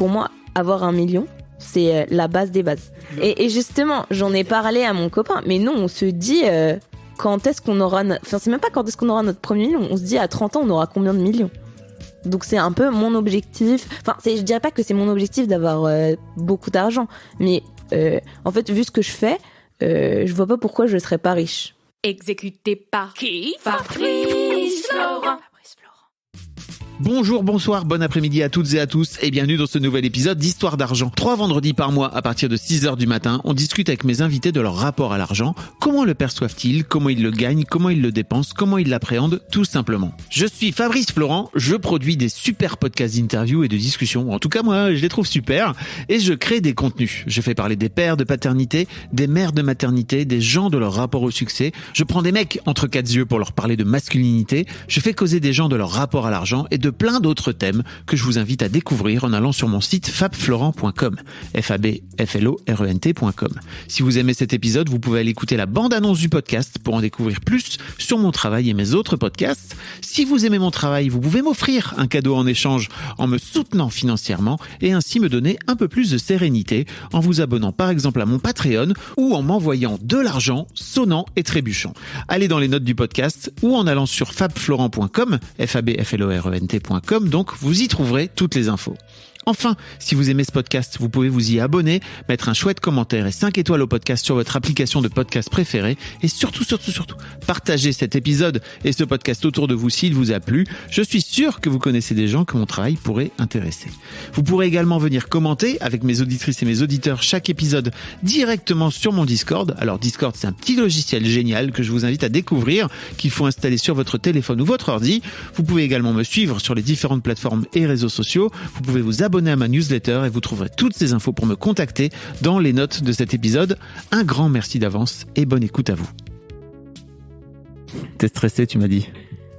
pour moi, avoir 1 million, c'est la base des bases. Et justement, j'en ai parlé à mon copain, mais non, on se dit quand est-ce qu'on aura... Enfin, c'est même pas quand est-ce qu'on aura notre premier million, on se dit à 30 ans, on aura combien de millions ? Donc c'est un peu mon objectif. Enfin, je dirais pas que c'est mon objectif d'avoir beaucoup d'argent, mais en fait, vu ce que je fais, je vois pas pourquoi je serais pas riche. Exécuté par qui ? Fabrice Florent. Bonjour, bonsoir, bon après-midi à toutes et à tous et bienvenue dans ce nouvel épisode d'Histoire d'argent. 3 vendredis par mois à partir de 6h du matin, on discute avec mes invités de leur rapport à l'argent, comment le perçoivent-ils, comment ils le gagnent, comment ils le dépensent, comment ils l'appréhendent, tout simplement. Je suis Fabrice Florent, je produis des super podcasts d'interviews et de discussions, en tout cas moi je les trouve super, et je crée des contenus. Je fais parler des pères de paternité, des mères de maternité, des gens de leur rapport au succès, je prends des mecs entre 4 yeux pour leur parler de masculinité, je fais causer des gens de leur rapport à l'argent et de plein d'autres thèmes que je vous invite à découvrir en allant sur mon site fabflorent.com, fabflorent.com. Si vous aimez cet épisode, vous pouvez aller écouter la bande-annonce du podcast pour en découvrir plus sur mon travail et mes autres podcasts. Si vous aimez mon travail, vous pouvez m'offrir un cadeau en échange en me soutenant financièrement et ainsi me donner un peu plus de sérénité en vous abonnant par exemple à mon Patreon ou en m'envoyant de l'argent sonnant et trébuchant. Allez dans les notes du podcast ou en allant sur fabflorent.com, fabflorent.com, donc vous y trouverez toutes les infos. Enfin, si vous aimez ce podcast, vous pouvez vous y abonner, mettre un chouette commentaire et 5 étoiles au podcast sur votre application de podcast préférée et surtout, partagez cet épisode et ce podcast autour de vous s'il vous a plu. Je suis sûr que vous connaissez des gens que mon travail pourrait intéresser. Vous pourrez également venir commenter avec mes auditrices et mes auditeurs chaque épisode directement sur mon Discord. Alors Discord, c'est un petit logiciel génial que je vous invite à découvrir, qu'il faut installer sur votre téléphone ou votre ordi. Vous pouvez également me suivre sur les différentes plateformes et réseaux sociaux. Vous pouvez vous abonner à ma newsletter et vous trouverez toutes ces infos pour me contacter dans les notes de cet épisode. Un grand merci d'avance et bonne écoute à vous. T'es stressé, tu m'as dit?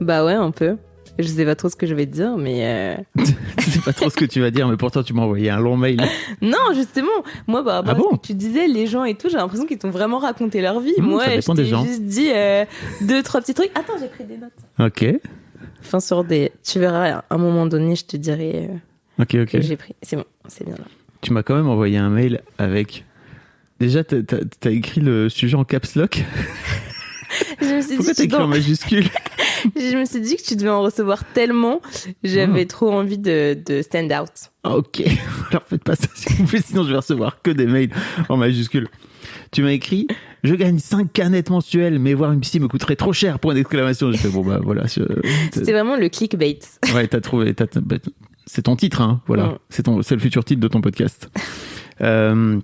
Bah ouais, un peu. Je sais pas trop ce que je vais te dire, mais... Je sais pas trop ce que tu vas dire, mais pourtant tu m'as envoyé un long mail. Non, justement, moi, par rapport à ce que tu disais, les gens et tout, j'ai l'impression qu'ils t'ont vraiment raconté leur vie. Moi, je t'ai juste dit 2-3 petits trucs. Attends, j'ai pris des notes. Ok. Enfin, tu verras, à un moment donné, je te dirai... Ok. Que j'ai pris. C'est bon, c'est bien là. Tu m'as quand même envoyé un mail avec... Déjà, t'as écrit le sujet en caps lock. Pourquoi t'as écrit en majuscule? Je me suis dit que tu devais en recevoir tellement. J'avais trop envie de stand out. Ok, alors faites pas ça s'il vous plaît, sinon je vais recevoir que des mails en majuscule. Tu m'as écrit « Je gagne 5K net mensuels, mais voir une psy me coûterait trop cher !» point d'exclamation. J'ai fait bon bah voilà. C'était vraiment le clickbait. Ouais, t'as trouvé... C'est ton titre, hein, voilà. C'est le futur titre de ton podcast. Et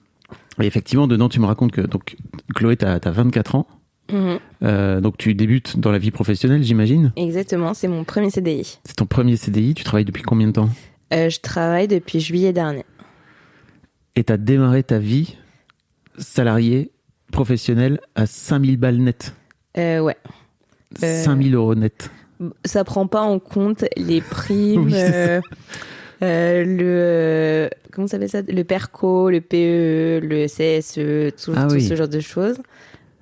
effectivement, dedans, tu me racontes que donc Chloé, t'as 24 ans. Donc tu débutes dans la vie professionnelle, j'imagine. Exactement, c'est mon premier CDI. C'est ton premier CDI. Tu travailles depuis combien de temps? Je travaille depuis juillet dernier. Et t'as démarré ta vie salariée professionnelle à 5000 balles net. Ouais. 5000 euros net. Ça prend pas en compte les primes, oui, comment ça s'appelle ça, le PERCO, le PE, le CSE, tout ce genre de choses.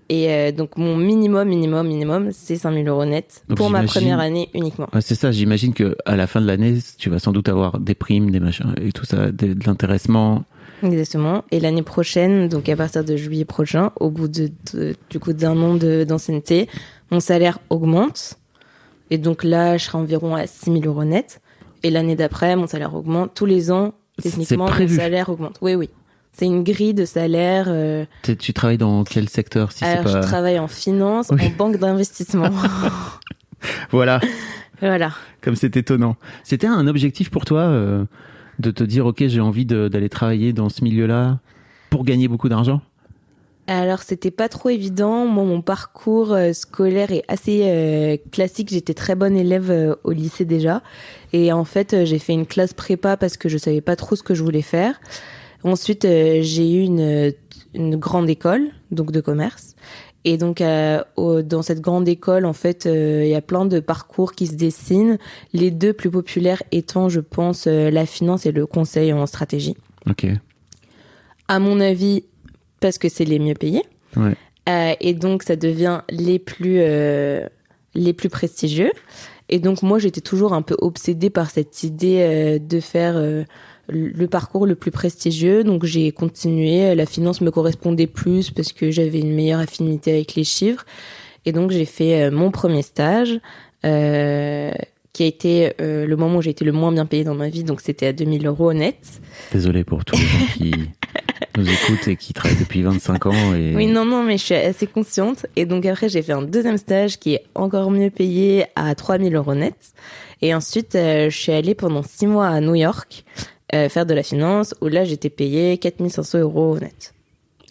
Et donc mon minimum, c'est 5000 euros net donc pour ma première année uniquement. Ouais, c'est ça, j'imagine que à la fin de l'année, tu vas sans doute avoir des primes, des machins et tout ça, de l'intéressement. Exactement. Et l'année prochaine, donc à partir de juillet prochain, au bout du coup d'un an d'ancienneté, mon salaire augmente. Et donc là, je serai environ à 6000 euros net. Et l'année d'après, mon salaire augmente. Tous les ans, techniquement, mon salaire augmente. Oui. C'est une grille de salaire. Tu travailles dans quel secteur Alors, je travaille en finance, en banque d'investissement. Voilà. Voilà. Comme c'est étonnant. C'était un objectif pour toi de te dire, ok, j'ai envie d'aller travailler dans ce milieu-là pour gagner beaucoup d'argent? Alors, c'était pas trop évident. Moi, mon parcours scolaire est assez classique. J'étais très bonne élève au lycée déjà. Et en fait, j'ai fait une classe prépa parce que je savais pas trop ce que je voulais faire. Ensuite, j'ai eu une grande école, donc de commerce. Et donc, dans cette grande école, en fait, il y a plein de parcours qui se dessinent. Les 2 plus populaires étant, je pense, la finance et le conseil en stratégie. Ok. À mon avis, parce que c'est les mieux payés. Ouais. Et donc, ça devient les plus prestigieux. Et donc, moi, j'étais toujours un peu obsédée par cette idée de faire le parcours le plus prestigieux. Donc j'ai continué. La finance me correspondait plus parce que j'avais une meilleure affinité avec les chiffres. Et donc j'ai fait mon premier stage, qui a été le moment où j'ai été le moins bien payé dans ma vie. Donc c'était à 2 000 € net. Désolé pour tous les gens qui nous écoutent et qui travaillent depuis 25 ans. Et... Oui, non, mais je suis assez consciente. Et donc après, j'ai fait un deuxième stage qui est encore mieux payé à 3 000 € net. Et ensuite, je suis allée pendant 6 mois à New York faire de la finance, où là, j'étais payée 4 500 € net.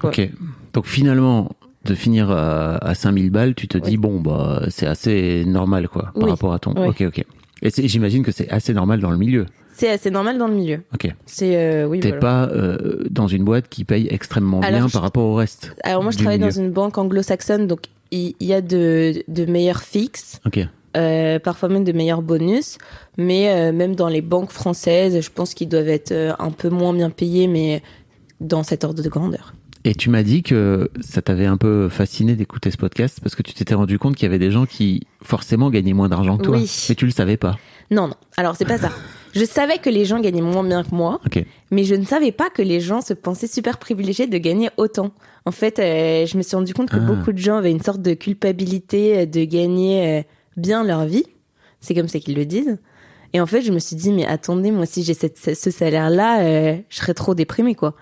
Ouais. Ok. Donc finalement, de finir à 5 000 balles, tu te dis, bon, bah, c'est assez normal, quoi, par rapport à ton... Oui. Ok. Et j'imagine que c'est assez normal dans le milieu. C'est assez normal dans le milieu. Ok. Oui, T'es voilà. pas dans une boîte qui paye extrêmement bien par rapport au reste. Alors moi, je travaille dans une banque anglo-saxonne, donc il y a de meilleurs fixes. Ok. Parfois même de meilleurs bonus, mais même dans les banques françaises, je pense qu'ils doivent être un peu moins bien payés, mais dans cet ordre de grandeur. Et tu m'as dit que ça t'avait un peu fasciné d'écouter ce podcast parce que tu t'étais rendu compte qu'il y avait des gens qui forcément gagnaient moins d'argent que toi, mais tu le savais pas. Non, alors c'est pas ça. Je savais que les gens gagnaient moins bien que moi, mais je ne savais pas que les gens se pensaient super privilégiés de gagner autant. En fait, je me suis rendu compte que beaucoup de gens avaient une sorte de culpabilité de gagner bien leur vie. C'est comme ça qu'ils le disent. Et en fait, je me suis dit, mais attendez, moi, si j'ai ce salaire-là, je serais trop déprimée, quoi.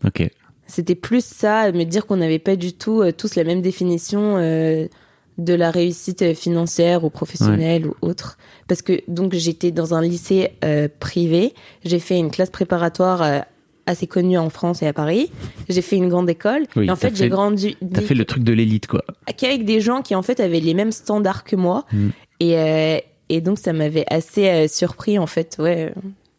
Ok. C'était plus ça, me dire qu'on n'avait pas du tout tous la même définition de la réussite financière ou professionnelle ou autre. Parce que donc j'étais dans un lycée privé, j'ai fait une classe préparatoire assez connue en France et à Paris. J'ai fait une grande école et en fait j'ai grandi. T'as fait le truc de l'élite, quoi. Qu'avec des gens qui en fait avaient les mêmes standards que moi et donc ça m'avait assez surpris en fait,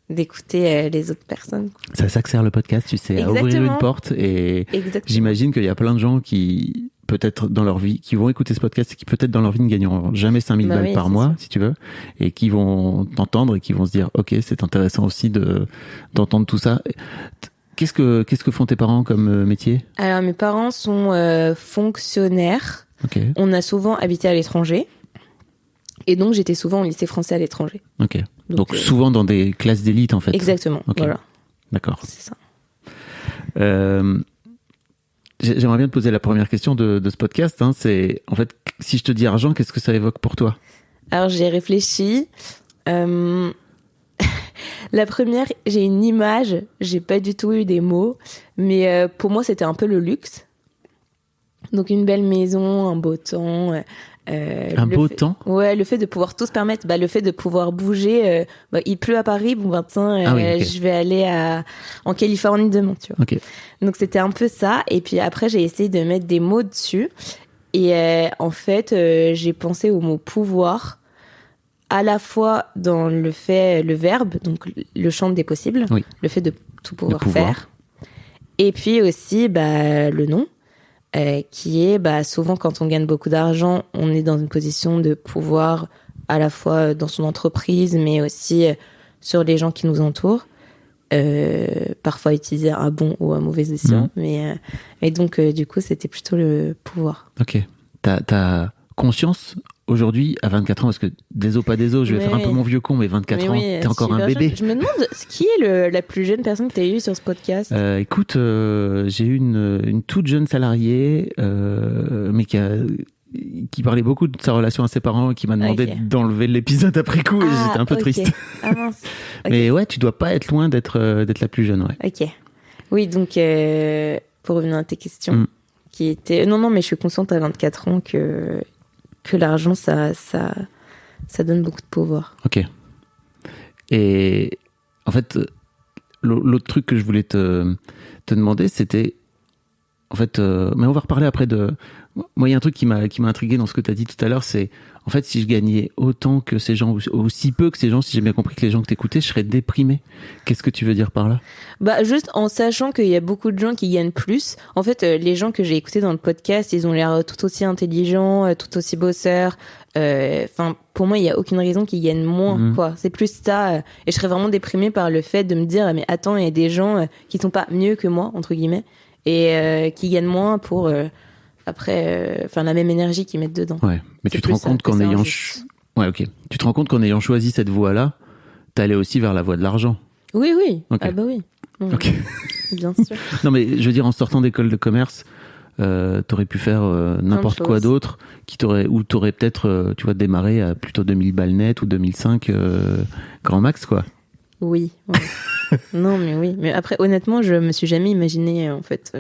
d'écouter les autres personnes. C'est ça que sert le podcast, tu sais, à ouvrir une porte. Et j'imagine qu'il y a plein de gens qui, peut-être dans leur vie, qui vont écouter ce podcast et qui peut-être dans leur vie ne gagneront jamais 5 000 balles par mois, si tu veux, et qui vont t'entendre et qui vont se dire, ok, c'est intéressant aussi d'entendre tout ça. Qu'est-ce que font tes parents comme métier? Alors, mes parents sont fonctionnaires. Okay. On a souvent habité à l'étranger. Et donc, j'étais souvent au lycée français à l'étranger. Ok. Donc souvent dans des classes d'élite, en fait. Exactement. Okay. Voilà. D'accord. C'est ça. J'aimerais bien te poser la première question de ce podcast. C'est, en fait, si je te dis argent, qu'est-ce que ça évoque pour toi? Alors, j'ai réfléchi. La première, j'ai une image. J'ai pas du tout eu des mots. Mais pour moi, c'était un peu le luxe. Donc, une belle maison, un beau temps... un beau temps? Ouais, le fait de pouvoir tout se permettre, le fait de pouvoir bouger, il pleut à Paris, je vais aller en Californie demain, tu vois. Okay. Donc c'était un peu ça, et puis après j'ai essayé de mettre des mots dessus, et en fait j'ai pensé au mot pouvoir, à la fois dans le verbe, donc le champ des possibles, le fait de tout pouvoir faire, et puis aussi le nom. Qui est souvent quand on gagne beaucoup d'argent, on est dans une position de pouvoir à la fois dans son entreprise, mais aussi sur les gens qui nous entourent. Parfois utiliser un bon ou un mauvais escient, mais et donc du coup c'était plutôt le pouvoir. Ok. T'as conscience aujourd'hui à 24 ans, parce que je vais faire un peu mon vieux con, mais 24 ans, t'es encore un bébé. Je me demande qui est la plus jeune personne que t'as eue sur ce podcast. Écoute, j'ai eu une toute jeune salariée, mais qui parlait beaucoup de sa relation à ses parents et qui m'a demandé d'enlever l'épisode après coup, et j'étais un peu triste. Ah mince. Mais ouais, tu dois pas être loin d'être la plus jeune, ouais. Ok. Oui, donc pour revenir à tes questions, qui étaient... Non, mais je suis consciente à 24 ans que l'argent, ça donne beaucoup de pouvoir. Ok. Et en fait, l'autre truc que je voulais te demander, c'était... En fait, mais on va reparler après de... Moi, il y a un truc qui m'a intrigué dans ce que tu as dit tout à l'heure, c'est... En fait, si je gagnais autant que ces gens, ou aussi peu que ces gens, si j'ai bien compris que les gens que t'écoutais, je serais déprimé. Qu'est-ce que tu veux dire par là? Juste en sachant qu'il y a beaucoup de gens qui gagnent plus. En fait, les gens que j'ai écoutés dans le podcast, ils ont l'air tout aussi intelligents, tout aussi bosseurs. Pour moi, il y a aucune raison qu'ils gagnent moins, quoi. C'est plus ça. Et je serais vraiment déprimée par le fait de me dire, mais attends, il y a des gens qui sont pas mieux que moi, entre guillemets, et qui gagnent moins pour... après la même énergie qu'ils mettent dedans. Ouais, mais tu te rends compte qu'en ayant tu te rends compte qu'en ayant choisi cette voie-là, t'allais aussi vers la voie de l'argent. Oui, oui. Ok. Ah bah oui. Ok. Bien sûr. Non, mais je veux dire, en sortant d'école de commerce, t'aurais pu faire n'importe quoi choses. d'autre, ou t'aurais peut-être, tu vois, démarré à plutôt 2000 balles net ou 2005 grand max, quoi. Oui. Ouais. Non, mais oui. Mais après, honnêtement, je me suis jamais imaginée, en fait,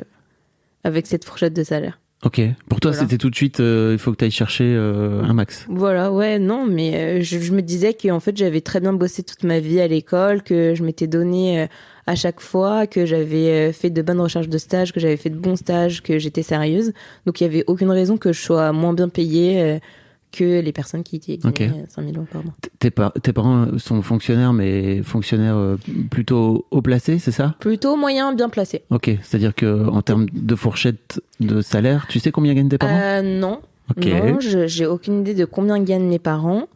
avec cette fourchette de salaire. Ok. Pour toi, Voilà. c'était tout de suite, il faut que t'ailles chercher un max. Voilà, ouais, non, mais je me disais qu'en fait, j'avais très bien bossé toute ma vie à l'école, que je m'étais donné à chaque fois, que j'avais fait de bonnes recherches de stage, que j'avais fait de bons stages, que j'étais sérieuse. Donc, il y avait aucune raison que je sois moins bien payée que les personnes qui gagnaient 5 000 euros par mois. Tes parents sont fonctionnaires, mais fonctionnaires plutôt haut placés, c'est ça? Plutôt moyen, bien placé. Ok. C'est-à-dire que en termes de fourchette de salaire, tu sais combien gagnent tes parents? Non. Ok. Non, j'ai aucune idée de combien gagnent mes parents.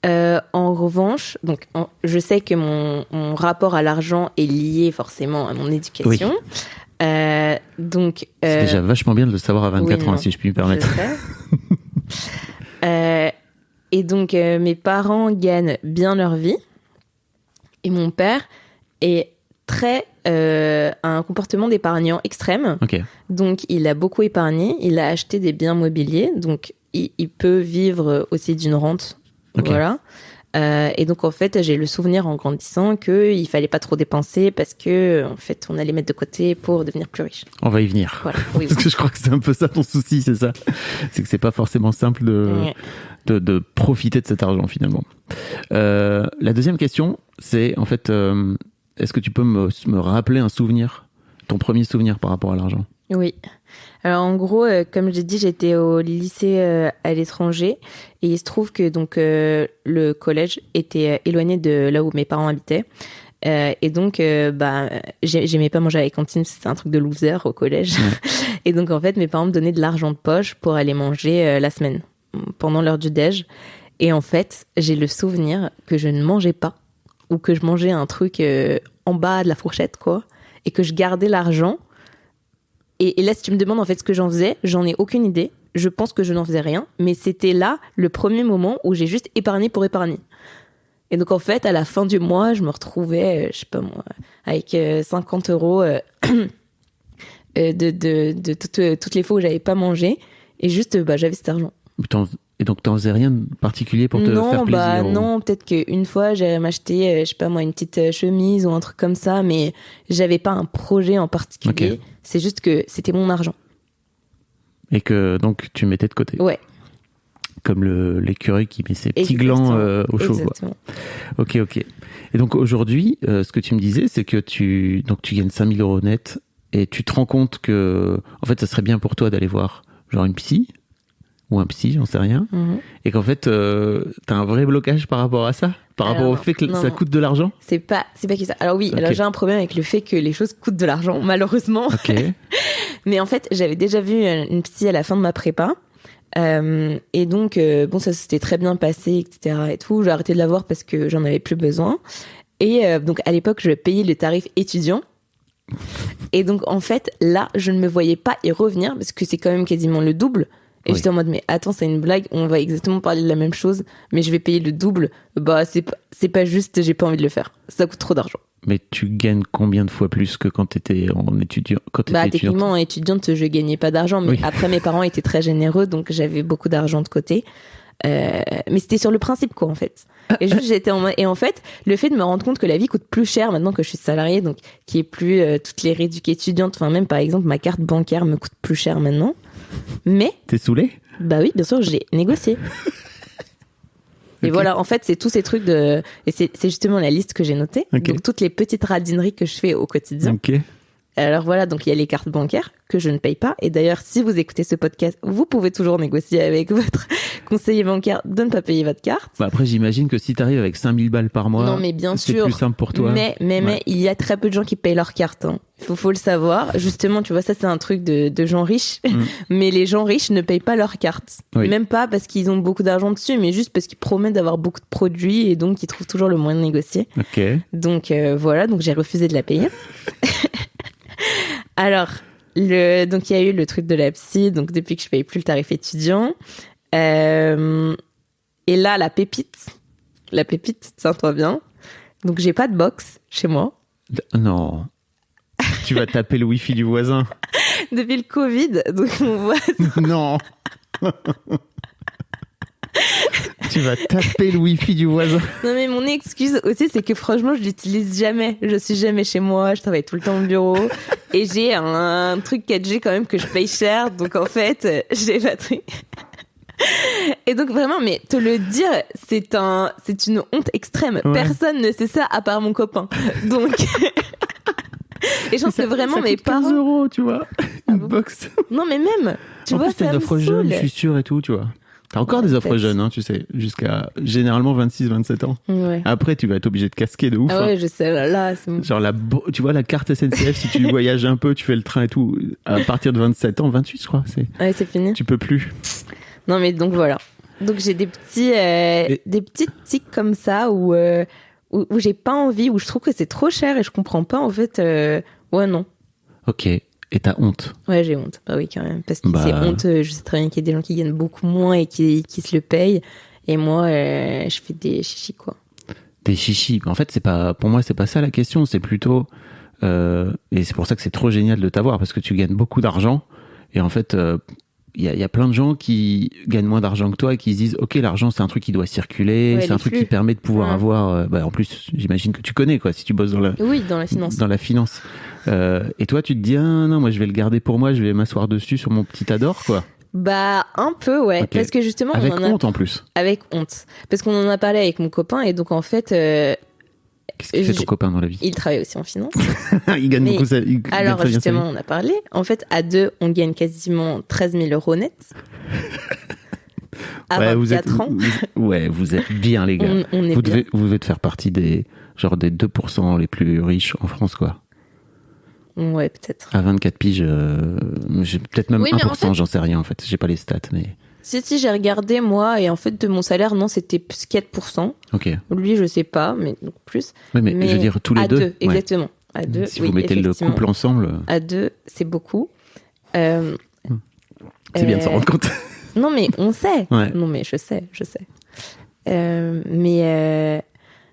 En revanche, donc je sais que mon rapport à l'argent est lié forcément à mon éducation. Donc C'est déjà vachement bien de le savoir à 24 ans, non, si je puis me permettre. je sais. Et donc mes parents gagnent bien leur vie. Et mon père est a un comportement d'épargnant extrême. Ok. Donc, il a beaucoup épargné. Il a acheté des biens mobiliers. Donc, il peut vivre aussi d'une rente. Ok. Voilà. Et donc, en fait, j'ai le souvenir en grandissant qu'il fallait pas trop dépenser parce que, en fait, on allait mettre de côté pour devenir plus riche. On va y venir. Voilà. Oui, Parce que je crois que c'est un peu ça ton souci, c'est ça. C'est que c'est pas forcément simple Ouais. de profiter de cet argent finalement. La deuxième question, c'est en fait, est-ce que tu peux me rappeler un souvenir, ton premier souvenir par rapport à l'argent? Oui. Alors en gros, comme j'ai dit, j'étais au lycée à l'étranger et il se trouve que donc le collège était éloigné de là où mes parents habitaient. Et donc, j'aimais pas manger à la cantine, c'était un truc de loser au collège. Ouais. Et donc, en fait, mes parents me donnaient de l'argent de poche pour aller manger la semaine, pendant l'heure du déj. Et en fait, j'ai le souvenir que je ne mangeais pas, ou que je mangeais un truc en bas de la fourchette, quoi, et que je gardais l'argent. Et là, si tu me demandes en fait ce que j'en faisais, j'en ai aucune idée. Je pense que je n'en faisais rien, mais c'était là le premier moment où j'ai juste épargné pour épargner. Et donc, en fait, à la fin du mois, je me retrouvais, je sais pas moi, avec 50 euros de toutes les fois où j'avais pas mangé. Et juste, j'avais cet argent. Et donc, t'en faisais rien de particulier pour te faire plaisir? Non, peut-être qu'une fois, j'allais m'acheter, je sais pas moi, une petite chemise ou un truc comme ça, mais j'avais pas un projet en particulier. Ok. C'est juste que c'était mon argent. Et que donc tu mettais de côté. Ouais. Comme l'écureuil qui met ses petits Exactement. glands au chaud. Exactement. Ok. Et donc aujourd'hui, ce que tu me disais, c'est que tu gagnes 5 000 euros net et tu te rends compte que, en fait, ça serait bien pour toi d'aller voir genre une psy ou un psy, j'en sais rien, et qu'en fait, t'as un vrai blocage par rapport à ça, rapport au fait que ça coûte de l'argent. C'est pas que ça. Alors oui, Ok. alors j'ai un problème avec le fait que les choses coûtent de l'argent, malheureusement. Ok. Mais en fait, j'avais déjà vu une psy à la fin de ma prépa. Et donc, ça s'était très bien passé, etc. et tout. J'ai arrêté de la voir parce que j'en avais plus besoin. Et donc, à l'époque, je payais le tarif étudiant. Et donc, en fait, là, je ne me voyais pas y revenir parce que c'est quand même quasiment le double. Et j'étais en mode, mais attends, c'est une blague, on va exactement parler de la même chose, mais je vais payer le double. C'est pas juste, j'ai pas envie de le faire. Ça coûte trop d'argent. Mais tu gagnes combien de fois plus que quand t'étais en étudiant? Techniquement, en étudiante, je gagnais pas d'argent, mais après, mes parents étaient très généreux, donc j'avais beaucoup d'argent de côté. Mais c'était sur le principe, quoi, en fait. Et juste, et en fait, le fait de me rendre compte que la vie coûte plus cher maintenant que je suis salariée, donc, qu'il n'y ait plus toutes les réducs étudiantes, enfin, même, par exemple, ma carte bancaire me coûte plus cher maintenant. Mais. T'es saoulé? Bah oui, bien sûr, j'ai négocié. Et voilà, en fait, c'est tous ces trucs et c'est justement la liste que j'ai notée. Okay. Donc, toutes les petites radineries que je fais au quotidien. Ok. Alors voilà, donc il y a les cartes bancaires que je ne paye pas. Et d'ailleurs, si vous écoutez ce podcast, vous pouvez toujours négocier avec votre conseiller bancaire de ne pas payer votre carte. Bah après, j'imagine que si t'arrives avec 5 000 balles par mois, non, mais bien c'est sûr, plus simple pour toi. Mais il y a très peu de gens qui payent leur carte. Hein. Faut le savoir. Justement, tu vois, ça c'est un truc de gens riches. Mais les gens riches ne payent pas leur carte. Oui. Même pas parce qu'ils ont beaucoup d'argent dessus, mais juste parce qu'ils promettent d'avoir beaucoup de produits et donc ils trouvent toujours le moyen de négocier. Ok. Donc voilà, donc j'ai refusé de la payer. Alors, donc il y a eu le truc de la psy, donc depuis que je paye plus le tarif étudiant. Et là, la pépite, tiens-toi bien. Donc j'ai pas de box chez moi. Non. Tu vas taper le wifi du voisin. Depuis le Covid, donc mon voisin... Non. Tu vas taper le wifi du voisin. Non mais mon excuse aussi, c'est que franchement, je l'utilise jamais. Je suis jamais chez moi, je travaille tout le temps au bureau. Et j'ai un truc 4G quand même que je paye cher. Donc en fait, j'ai pas de truc. Et donc vraiment, mais te le dire, c'est une honte extrême. Ouais. Personne ne sait ça à part mon copain. Donc... Et je pense que vraiment mes parents... 15 €, tu vois. Une box. Non mais même, tu vois, ça me saoule. En plus, t'as une offre jeune, je suis sûr, et tout, tu vois. T'as encore des offres jeunes, hein, tu sais, jusqu'à généralement 26-27 ans. Ouais. Après, tu vas être obligé de casquer de ouf. Ah ouais, je sais, là, c'est bon. Genre, tu vois, la carte SNCF, si tu voyages un peu, tu fais le train et tout, à partir de 27 ans, 28, je crois. Ouais, c'est fini. Tu peux plus. Non, mais donc voilà. Donc j'ai des petites tics comme ça où j'ai pas envie, où je trouve que c'est trop cher et je comprends pas, en fait. Ouais, non. Ok. Et t'as honte? Ouais, j'ai honte. Bah oui, quand même. Parce que c'est honte. Je sais très bien qu'il y a des gens qui gagnent beaucoup moins et qui se le payent. Et moi, je fais des chichis, quoi. Des chichis. En fait, pour moi, c'est pas ça la question. C'est plutôt, et c'est pour ça que c'est trop génial de t'avoir, parce que tu gagnes beaucoup d'argent. Et en fait, il y a plein de gens qui gagnent moins d'argent que toi et qui se disent, ok, l'argent, c'est un truc qui doit circuler. Ouais, c'est un truc qui permet de pouvoir avoir, en plus, j'imagine que tu connais, quoi, si tu bosses dans la finance. Dans la finance. Et toi, tu te dis, non, moi, je vais le garder pour moi, je vais m'asseoir dessus sur mon petit Adore, quoi. Bah, un peu, ouais. Okay. Parce que justement, avec honte, en plus. Avec honte. Parce qu'on en a parlé avec mon copain, et donc, en fait, qu'est-ce qu'il fait ton copain dans la vie? Il travaille aussi en finance. Il gagne beaucoup. Alors, justement, on a parlé. En fait, à deux, on gagne quasiment 13 000 € net. À 24 ans. Vous êtes bien, les gars. Vous devez faire partie des 2% les plus riches en France, quoi. Ouais, peut-être. À 24 piges, peut-être même 1%, en fait, j'en sais rien, en fait. J'ai pas les stats, mais... Si, j'ai regardé, moi, et en fait, de mon salaire, non, c'était plus 4%. Ok. Lui, je sais pas, mais donc plus. Oui, mais je veux dire, tous les deux. À deux, exactement. À deux, si vous mettez le couple ensemble. À deux, c'est beaucoup. C'est bien de s'en rendre compte. Non, mais on sait. Ouais. Non, mais je sais.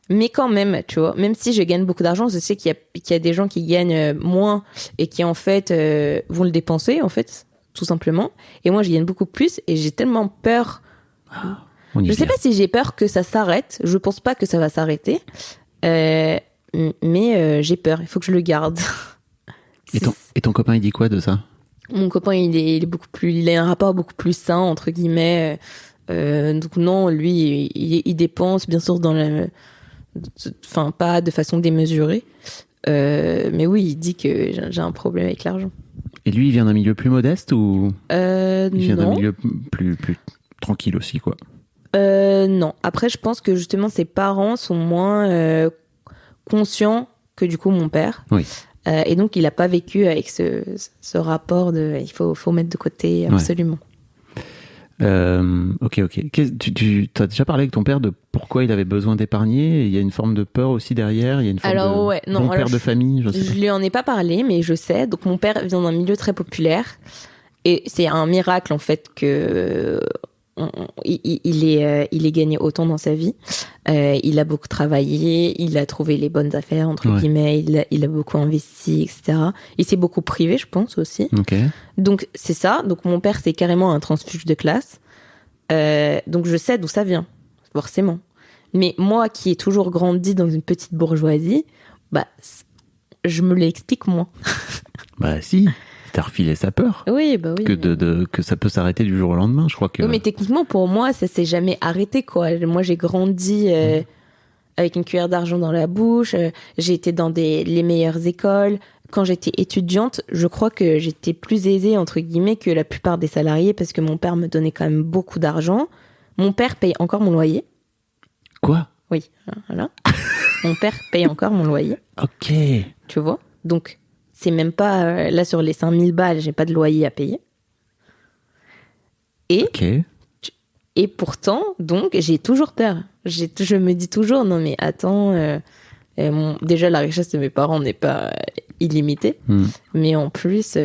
Mais quand même, tu vois, même si je gagne beaucoup d'argent, je sais qu'il y a des gens qui gagnent moins et qui, en fait, vont le dépenser, en fait, tout simplement. Et moi, je gagne beaucoup plus et j'ai tellement peur. Je sais pas si j'ai peur que ça s'arrête. Je pense pas que ça va s'arrêter. Mais j'ai peur. Il faut que je le garde. Et ton copain, il dit quoi de ça? Mon copain, il a un rapport beaucoup plus sain, entre guillemets. Donc non, lui, il dépense, bien sûr, pas de façon démesurée. Mais oui, il dit que j'ai un problème avec l'argent. Et lui, il vient d'un milieu plus modeste ou il vient d'un non. milieu plus tranquille aussi, quoi? Non. Après, je pense que justement, ses parents sont moins conscients que du coup mon père. Oui. Et donc, il n'a pas vécu avec ce rapport de il faut mettre de côté absolument. Ok. Tu as déjà parlé avec ton père de pourquoi il avait besoin d'épargner? Il y a une forme de peur aussi derrière. Il y a une forme père de famille. Je lui en ai pas parlé, mais je sais. Donc mon père vient d'un milieu très populaire et c'est un miracle en fait que il ait gagné autant dans sa vie. Il a beaucoup travaillé, il a trouvé les bonnes affaires entre guillemets. Il a beaucoup investi, etc. Il s'est beaucoup privé, je pense aussi. Okay. Donc c'est ça. Donc mon père c'est carrément un transfuge de classe. Donc je sais d'où ça vient, forcément. Mais moi qui ai toujours grandi dans une petite bourgeoisie, je me l'explique moins. Bah si, t'as refilé sa peur. Oui, bah oui. Que ça peut s'arrêter du jour au lendemain, je crois que... Oui, mais techniquement pour moi ça s'est jamais arrêté, quoi. Moi j'ai grandi avec une cuillère d'argent dans la bouche, j'ai été dans les meilleures écoles. Quand j'étais étudiante, je crois que j'étais plus aisée, entre guillemets, que la plupart des salariés parce que mon père me donnait quand même beaucoup d'argent. Mon père paye encore mon loyer. Quoi? Oui, voilà. Mon père paye encore mon loyer. Ok. Tu vois? Donc, c'est même pas... là, sur les 5 000 balles, j'ai pas de loyer à payer. Et pourtant, donc, j'ai toujours peur. Je me dis toujours, non mais attends... déjà, la richesse de mes parents n'est pas illimitée. Mais en plus,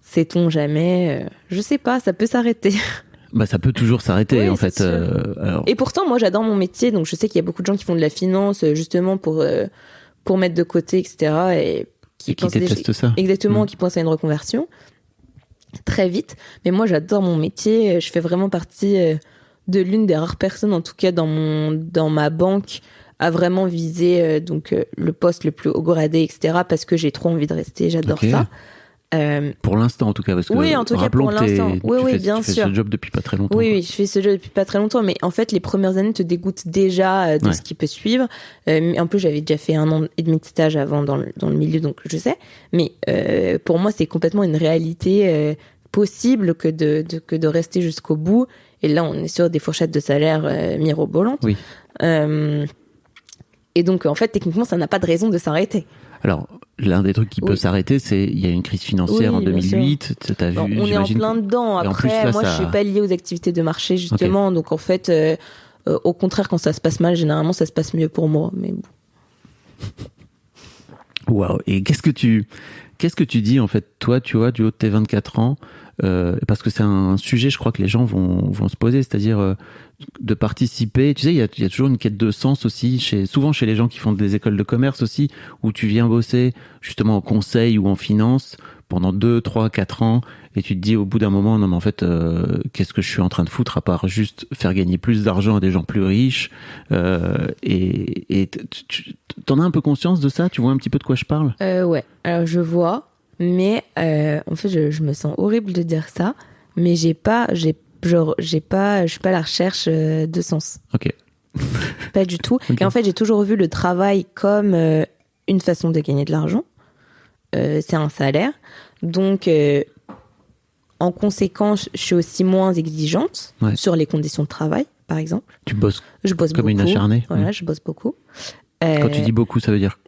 sait-on jamais... je sais pas, ça peut s'arrêter. Ça peut toujours s'arrêter, en fait. Et pourtant, moi, j'adore mon métier. Donc, je sais qu'il y a beaucoup de gens qui font de la finance, justement, pour pour mettre de côté, etc. Et qui détestent ça. Exactement, qui pensent à une reconversion très vite. Mais moi, j'adore mon métier. Je fais vraiment partie de l'une des rares personnes, en tout cas dans ma banque, à vraiment viser le poste le plus haut gradé, etc. Parce que j'ai trop envie de rester. J'adore ça. Pour l'instant, en tout cas, parce que oui, en tout cas pour l'instant. Bien sûr. Tu fais ce job depuis pas très longtemps. Oui, je fais ce job depuis pas très longtemps, mais en fait, les premières années te dégoûtent déjà de ce qui peut suivre. En plus, j'avais déjà fait 1 an et demi de stage avant dans le milieu, donc je sais. Mais pour moi, c'est complètement une réalité possible que de rester jusqu'au bout. Et là, on est sur des fourchettes de salaire mirobolantes. Oui. Et donc, en fait, techniquement, ça n'a pas de raison de s'arrêter. Alors, l'un des trucs qui peut s'arrêter, c'est il y a une crise financière en 2008. T'as vu, on est en plein dedans. Après, plus, là, moi, je suis pas liée aux activités de marché justement. Donc en fait, au contraire, quand ça se passe mal, généralement, ça se passe mieux pour moi. Mais bon. Waouh. Et qu'est-ce que tu dis en fait, toi, tu vois, du haut de tes 24 ans, parce que c'est un sujet, je crois que les gens vont se poser, c'est-à-dire de participer. Tu sais, il y a toujours une quête de sens aussi, souvent chez les gens qui font des écoles de commerce aussi, où tu viens bosser justement en conseil ou en finance pendant 2, 3, 4 ans, et tu te dis au bout d'un moment, non mais en fait, qu'est-ce que je suis en train de foutre à part juste faire gagner plus d'argent à des gens plus riches, et t'en as un peu conscience de ça? Tu vois un petit peu de quoi je parle? Ouais, alors je vois, mais en fait, je me sens horrible de dire ça, mais je suis pas à la recherche de sens. Ok. Pas du tout. Okay. Et en fait, j'ai toujours vu le travail comme une façon de gagner de l'argent. C'est un salaire. Donc, en conséquence, je suis aussi moins exigeante sur les conditions de travail, par exemple. Tu bosses comme beaucoup. Une acharnée. Voilà, je bosse beaucoup. Quand tu dis beaucoup, ça veut dire?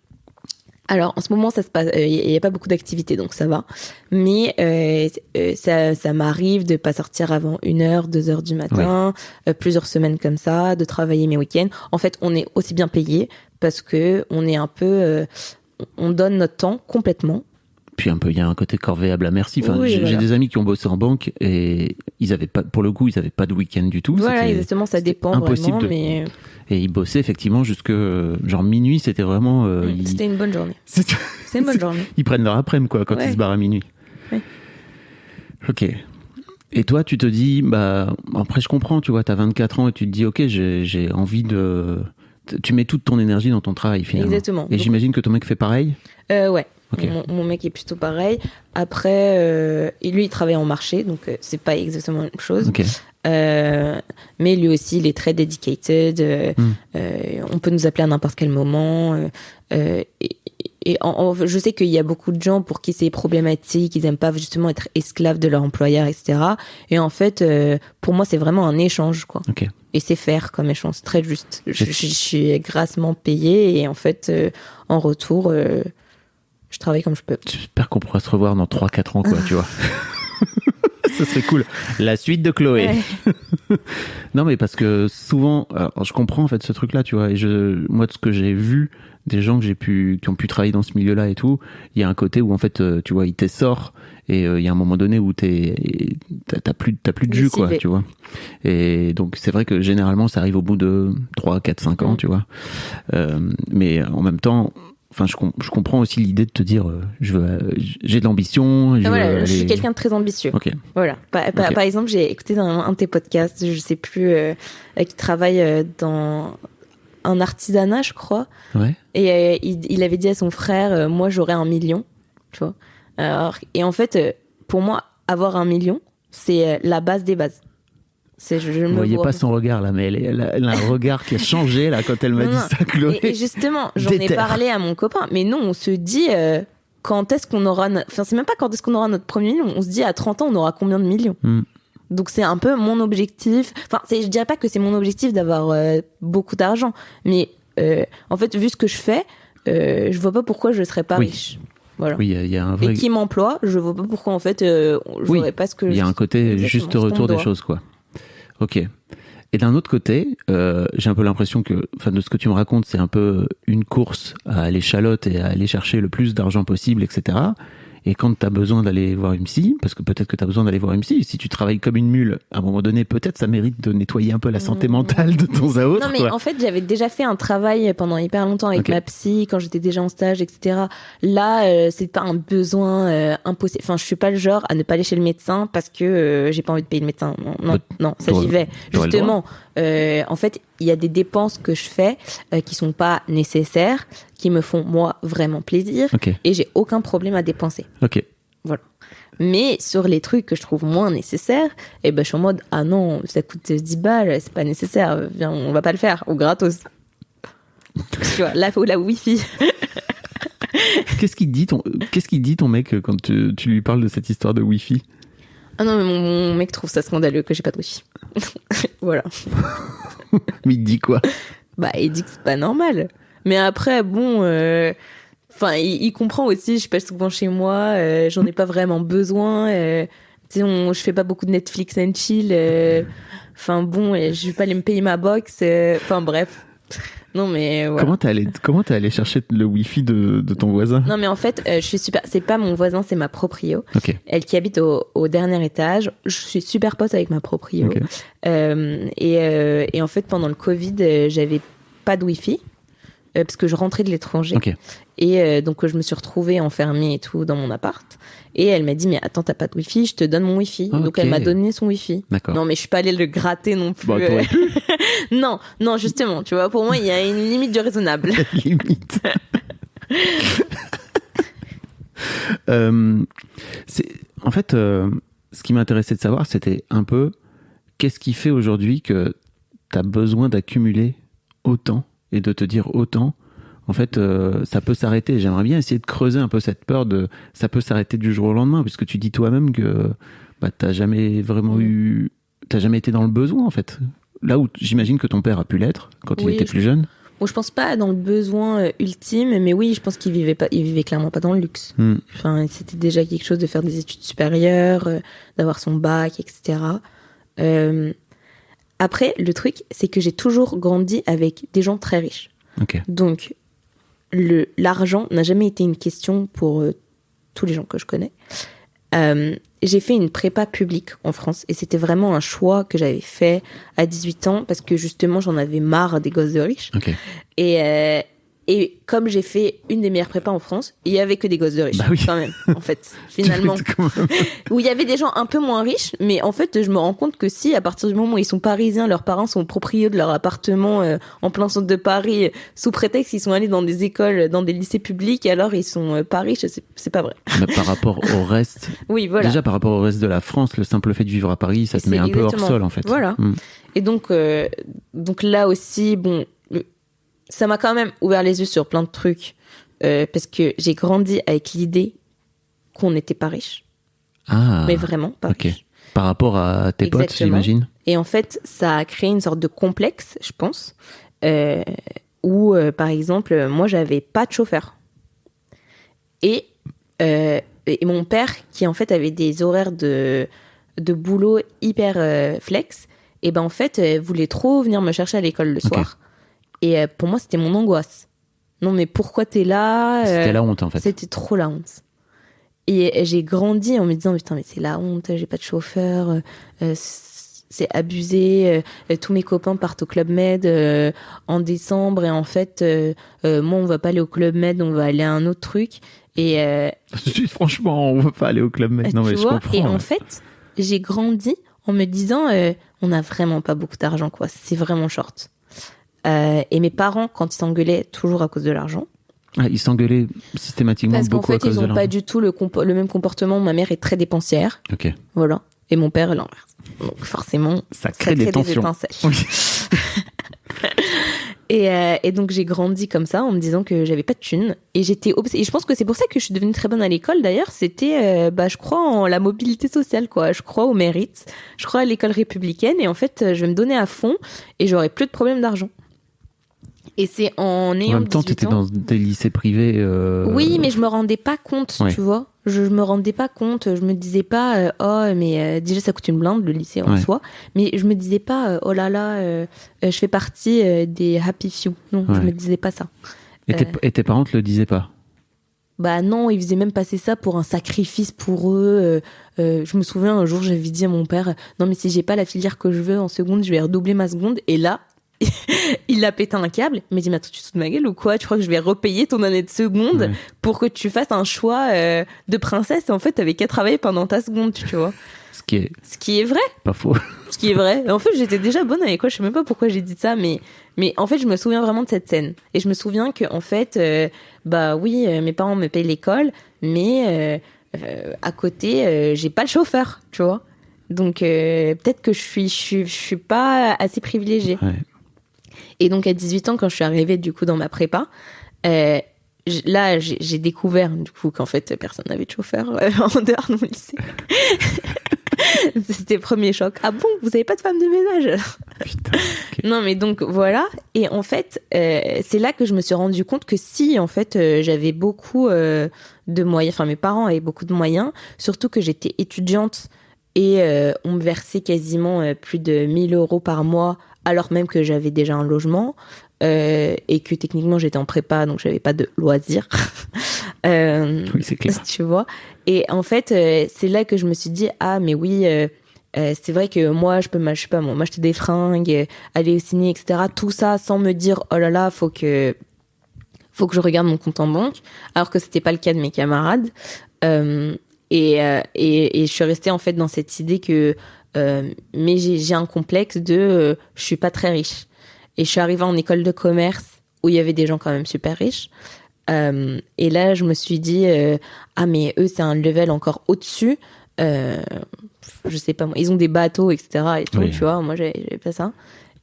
Alors, en ce moment, ça se passe. Il y a pas beaucoup d'activités, donc ça va. Mais ça m'arrive de pas sortir avant 1h, 2h du matin, plusieurs semaines comme ça, de travailler mes week-ends. En fait, on est aussi bien payé parce que on est un peu, on donne notre temps complètement. Puis un peu, il y a un côté corvéable à merci. Enfin, j'ai des amis qui ont bossé en banque et ils avaient pas, pour le coup, ils avaient pas de week-end du tout. Voilà, exactement, ça dépend impossible vraiment, mais. Et ils bossaient effectivement jusque genre minuit, c'était vraiment. C'était une bonne journée. C'est une bonne journée. Ils prennent leur après-midi quoi quand ils se barrent à minuit. Ouais. Ok. Et toi, tu te dis, bah après je comprends, tu vois, t'as 24 ans et tu te dis, ok, j'ai envie de. Tu mets toute ton énergie dans ton travail finalement. Exactement. Et donc, j'imagine que ton mec fait pareil. Ouais. Okay. Mon mec est plutôt pareil. Après, lui, il travaille en marché, donc c'est pas exactement la même chose. Okay. Mais lui aussi, il est très dedicated. On peut nous appeler à n'importe quel moment. Je sais qu'il y a beaucoup de gens pour qui c'est problématique, ils aiment pas justement être esclaves de leur employeur, etc. Et en fait, pour moi, c'est vraiment un échange, quoi. Okay. Et c'est faire comme échange, c'est très juste. Je suis grassement payée et en fait, en retour, je travaille comme je peux. J'espère qu'on pourra se revoir dans 3-4 ans, quoi, tu vois. Ça serait cool. La suite de Chloé. Ouais. Non, mais parce que souvent, alors je comprends en fait ce truc-là, tu vois. Et moi, de ce que j'ai vu, des gens qui ont pu travailler dans ce milieu-là et tout, il y a un côté où en fait, tu vois, il t'essort et il y a un moment donné où t'as plus de jus, quoi, tu vois. Et donc c'est vrai que généralement, ça arrive au bout de 3, 4, 5 ans, tu vois. Mais en même temps. Enfin, je comprends aussi l'idée de te dire, j'ai de l'ambition. Je suis quelqu'un de très ambitieux. Okay. Voilà. Par exemple, j'ai écouté un de tes podcasts, je sais plus, qui travaille dans un artisanat, je crois. Ouais. Et il avait dit à son frère, moi, j'aurais 1 million, tu vois. Et en fait, pour moi, avoir 1 million, c'est la base des bases. Vous ne voyez pas son regard là, mais elle a un regard qui a changé là quand elle m'a dit ça, Chloé. Et justement, j'en ai parlé à mon copain, mais non, on se dit quand est-ce qu'on aura, enfin c'est même pas quand est-ce qu'on aura notre premier million, on se dit à 30 ans on aura combien de millions. Donc c'est un peu mon objectif. Enfin, je dirais pas que c'est mon objectif d'avoir beaucoup d'argent, mais en fait vu ce que je fais, je vois pas pourquoi je serais pas riche. Voilà. Oui, il y a un vrai. Et qui m'emploie, je vois pas pourquoi en fait je n'aurais pas ce que. Il y a un côté juste retour des choses, quoi. Ok. Et d'un autre côté, j'ai un peu l'impression que, enfin, de ce que tu me racontes, c'est un peu une course à l'échalote et à aller chercher le plus d'argent possible, etc. Et quand tu as besoin d'aller voir une psy, parce que peut-être que tu as besoin d'aller voir une psy, si tu travailles comme une mule, à un moment donné, peut-être ça mérite de nettoyer un peu la santé mentale de temps à autre. Non, mais en fait, j'avais déjà fait un travail pendant hyper longtemps avec ma psy, quand j'étais déjà en stage, etc. Là, c'est pas un besoin impossible. Enfin, je suis pas le genre à ne pas aller chez le médecin parce que j'ai pas envie de payer le médecin. Non, ça j'y vais. Justement, en fait, il y a des dépenses que je fais qui sont pas nécessaires, qui me font moi vraiment plaisir, et j'ai aucun problème à dépenser. Ok. Voilà. Mais sur les trucs que je trouve moins nécessaires, je suis en mode ah non, ça coûte 10 balles, c'est pas nécessaire, viens, on va pas le faire, ou gratos. Tu vois, là faut la wifi. Qu'est-ce qu'il dit ton mec quand tu lui parles de cette histoire de wifi? Ah non, mais mon mec trouve ça scandaleux que j'ai pas de wifi. Voilà. Mais il dit quoi? Il dit que c'est pas normal. Mais après, bon, il comprend aussi, je suis pas souvent chez moi, j'en ai pas vraiment besoin. Je fais pas beaucoup de Netflix and chill. Je vais pas aller me payer ma box. Bref. Non, mais voilà. Comment t'es allé chercher le wifi de ton voisin? Non, mais en fait, c'est pas mon voisin, c'est ma proprio. Okay. Elle qui habite au dernier étage. Je suis super pote avec ma proprio. Okay. Et en fait, pendant le Covid, j'avais pas de wifi. Parce que je rentrais de l'étranger. Okay. Et donc, je me suis retrouvée enfermée et tout dans mon appart. Et elle m'a dit, mais attends, t'as pas de wifi, je te donne mon wifi. Okay. Donc, elle m'a donné son wifi. D'accord. Non, mais je suis pas allée le gratter non plus. T'aurais pu. Non, justement, tu vois, pour moi, il y a une limite du raisonnable. Limite. En fait, ce qui m'intéressait de savoir, c'était un peu qu'est-ce qui fait aujourd'hui que t'as besoin d'accumuler autant et de te dire autant. En fait, ça peut s'arrêter. J'aimerais bien essayer de creuser un peu cette peur de ça peut s'arrêter du jour au lendemain, puisque tu dis toi-même que t'as jamais vraiment t'as jamais été dans le besoin, en fait. Là où j'imagine que ton père a pu l'être quand il était plus jeune. Bon, je pense pas dans le besoin ultime, mais oui, je pense qu'il vivait clairement pas dans le luxe. Enfin, c'était déjà quelque chose de faire des études supérieures, d'avoir son bac, etc. Après, le truc, c'est que j'ai toujours grandi avec des gens très riches. Okay. Donc, l'argent n'a jamais été une question pour tous les gens que je connais. J'ai fait une prépa publique en France et c'était vraiment un choix que j'avais fait à 18 ans parce que justement, j'en avais marre des gosses de riches. Okay. Et comme j'ai fait une des meilleures prépas en France, il y avait que des gosses de riches, quand même, en fait, finalement. Où il y avait des gens un peu moins riches, mais en fait, je me rends compte que si, à partir du moment où ils sont parisiens, leurs parents sont propriétaires de leur appartement en plein centre de Paris, sous prétexte qu'ils sont allés dans des écoles, dans des lycées publics, alors ils sont pas riches, c'est pas vrai. Mais par rapport au reste, oui, voilà. Déjà par rapport au reste de la France, le simple fait de vivre à Paris, ça te met un peu hors sol, en fait. Voilà. Et donc là aussi, bon... Ça m'a quand même ouvert les yeux sur plein de trucs parce que j'ai grandi avec l'idée qu'on n'était pas riche. Ah. Mais vraiment pas riche. Par rapport à tes potes, j'imagine. Et en fait, ça a créé une sorte de complexe, je pense, où, par exemple, moi, j'avais pas de chauffeur. Et mon père, qui en fait avait des horaires de boulot hyper flex, et en fait, voulait trop venir me chercher à l'école le soir. Et pour moi, c'était mon angoisse. Non, mais pourquoi t'es là? C'était la honte, en fait. C'était trop la honte. Et j'ai grandi en me disant, putain, mais c'est la honte, j'ai pas de chauffeur, c'est abusé, tous mes copains partent au Club Med en décembre, et en fait, moi, on va pas aller au Club Med, on va aller à un autre truc. Et franchement, on va pas aller au Club Med. Non, mais je comprends. Et en fait, j'ai grandi en me disant, on a vraiment pas beaucoup d'argent, quoi. C'est vraiment short. Et mes parents, quand ils s'engueulaient, toujours à cause de l'argent. Ah, ils s'engueulaient systématiquement beaucoup à cause de l'argent. Parce qu'en fait, ils n'ont pas du tout le même comportement. Ma mère est très dépensière. Ok. Voilà. Et mon père est l'inverse. Donc forcément, ça crée des tensions. Okay. Et donc j'ai grandi comme ça en me disant que j'avais pas de thunes. Et j'étais et je pense que c'est pour ça que je suis devenue très bonne à l'école. D'ailleurs, c'était, je crois en la mobilité sociale, quoi. Je crois au mérite. Je crois à l'école républicaine. Et en fait, je vais me donner à fond et j'aurai plus de problème d'argent. Et c'est en ayant 18 ans... En même temps, tu étais dans des lycées privés... Oui, mais je me rendais pas compte, tu vois. Je me rendais pas compte. Je me disais pas, déjà, ça coûte une blinde, le lycée en soi. Mais je me disais pas, oh là là, je fais partie des happy few. Non, je me disais pas ça. Et tes parents te le disaient pas? Bah non, ils faisaient même passer ça pour un sacrifice pour eux. Je me souviens, un jour, j'avais dit à mon père, non mais si j'ai pas la filière que je veux en seconde, je vais redoubler ma seconde. Et là, il a pété un câble. Il m'a dit, mais attends, tu te fous de ma gueule ou quoi? Tu crois que je vais repayer ton année de seconde pour que tu fasses un choix de princesse? Et en fait, t'avais qu'à travailler pendant ta seconde, tu vois. Ce qui est vrai. Pas faux. Ce qui est vrai. Et en fait, j'étais déjà bonne à l'école. Je sais même pas pourquoi j'ai dit ça, mais en fait, je me souviens vraiment de cette scène. Et je me souviens que, en fait, bah oui, mes parents me payent l'école, mais à côté, j'ai pas le chauffeur, tu vois. Donc, peut-être que je suis pas assez privilégiée. Ouais. Et donc, à 18 ans, quand je suis arrivée, du coup, dans ma prépa, là, j'ai découvert, du coup, qu'en fait, personne n'avait de chauffeur en dehors de mon lycée. C'était le premier choc. Ah bon, vous avez pas de femme de ménage? Putain. Okay. Non, mais donc, voilà. Et en fait, c'est là que je me suis rendu compte que si, en fait, j'avais beaucoup de moyens, enfin, mes parents avaient beaucoup de moyens, surtout que j'étais étudiante et on me versait quasiment plus de 1 000 € par mois, alors même que j'avais déjà un logement et que techniquement j'étais en prépa, donc j'avais pas de loisirs. Oui, c'est clair. Tu vois. Et en fait, c'est là que je me suis dit, ah mais oui, c'est vrai que moi je peux m'acheter des fringues, aller au ciné, etc. Tout ça sans me dire, oh là là, faut que je regarde mon compte en banque, alors que c'était pas le cas de mes camarades. Et je suis restée en fait dans cette idée que mais j'ai un complexe de je suis pas très riche. Et je suis arrivée en école de commerce où il y avait des gens quand même super riches. Et là, je me suis dit ah mais eux c'est un level encore au-dessus. Je sais pas moi, ils ont des bateaux etc. et tout, oui. Tu vois, moi j'avais pas ça.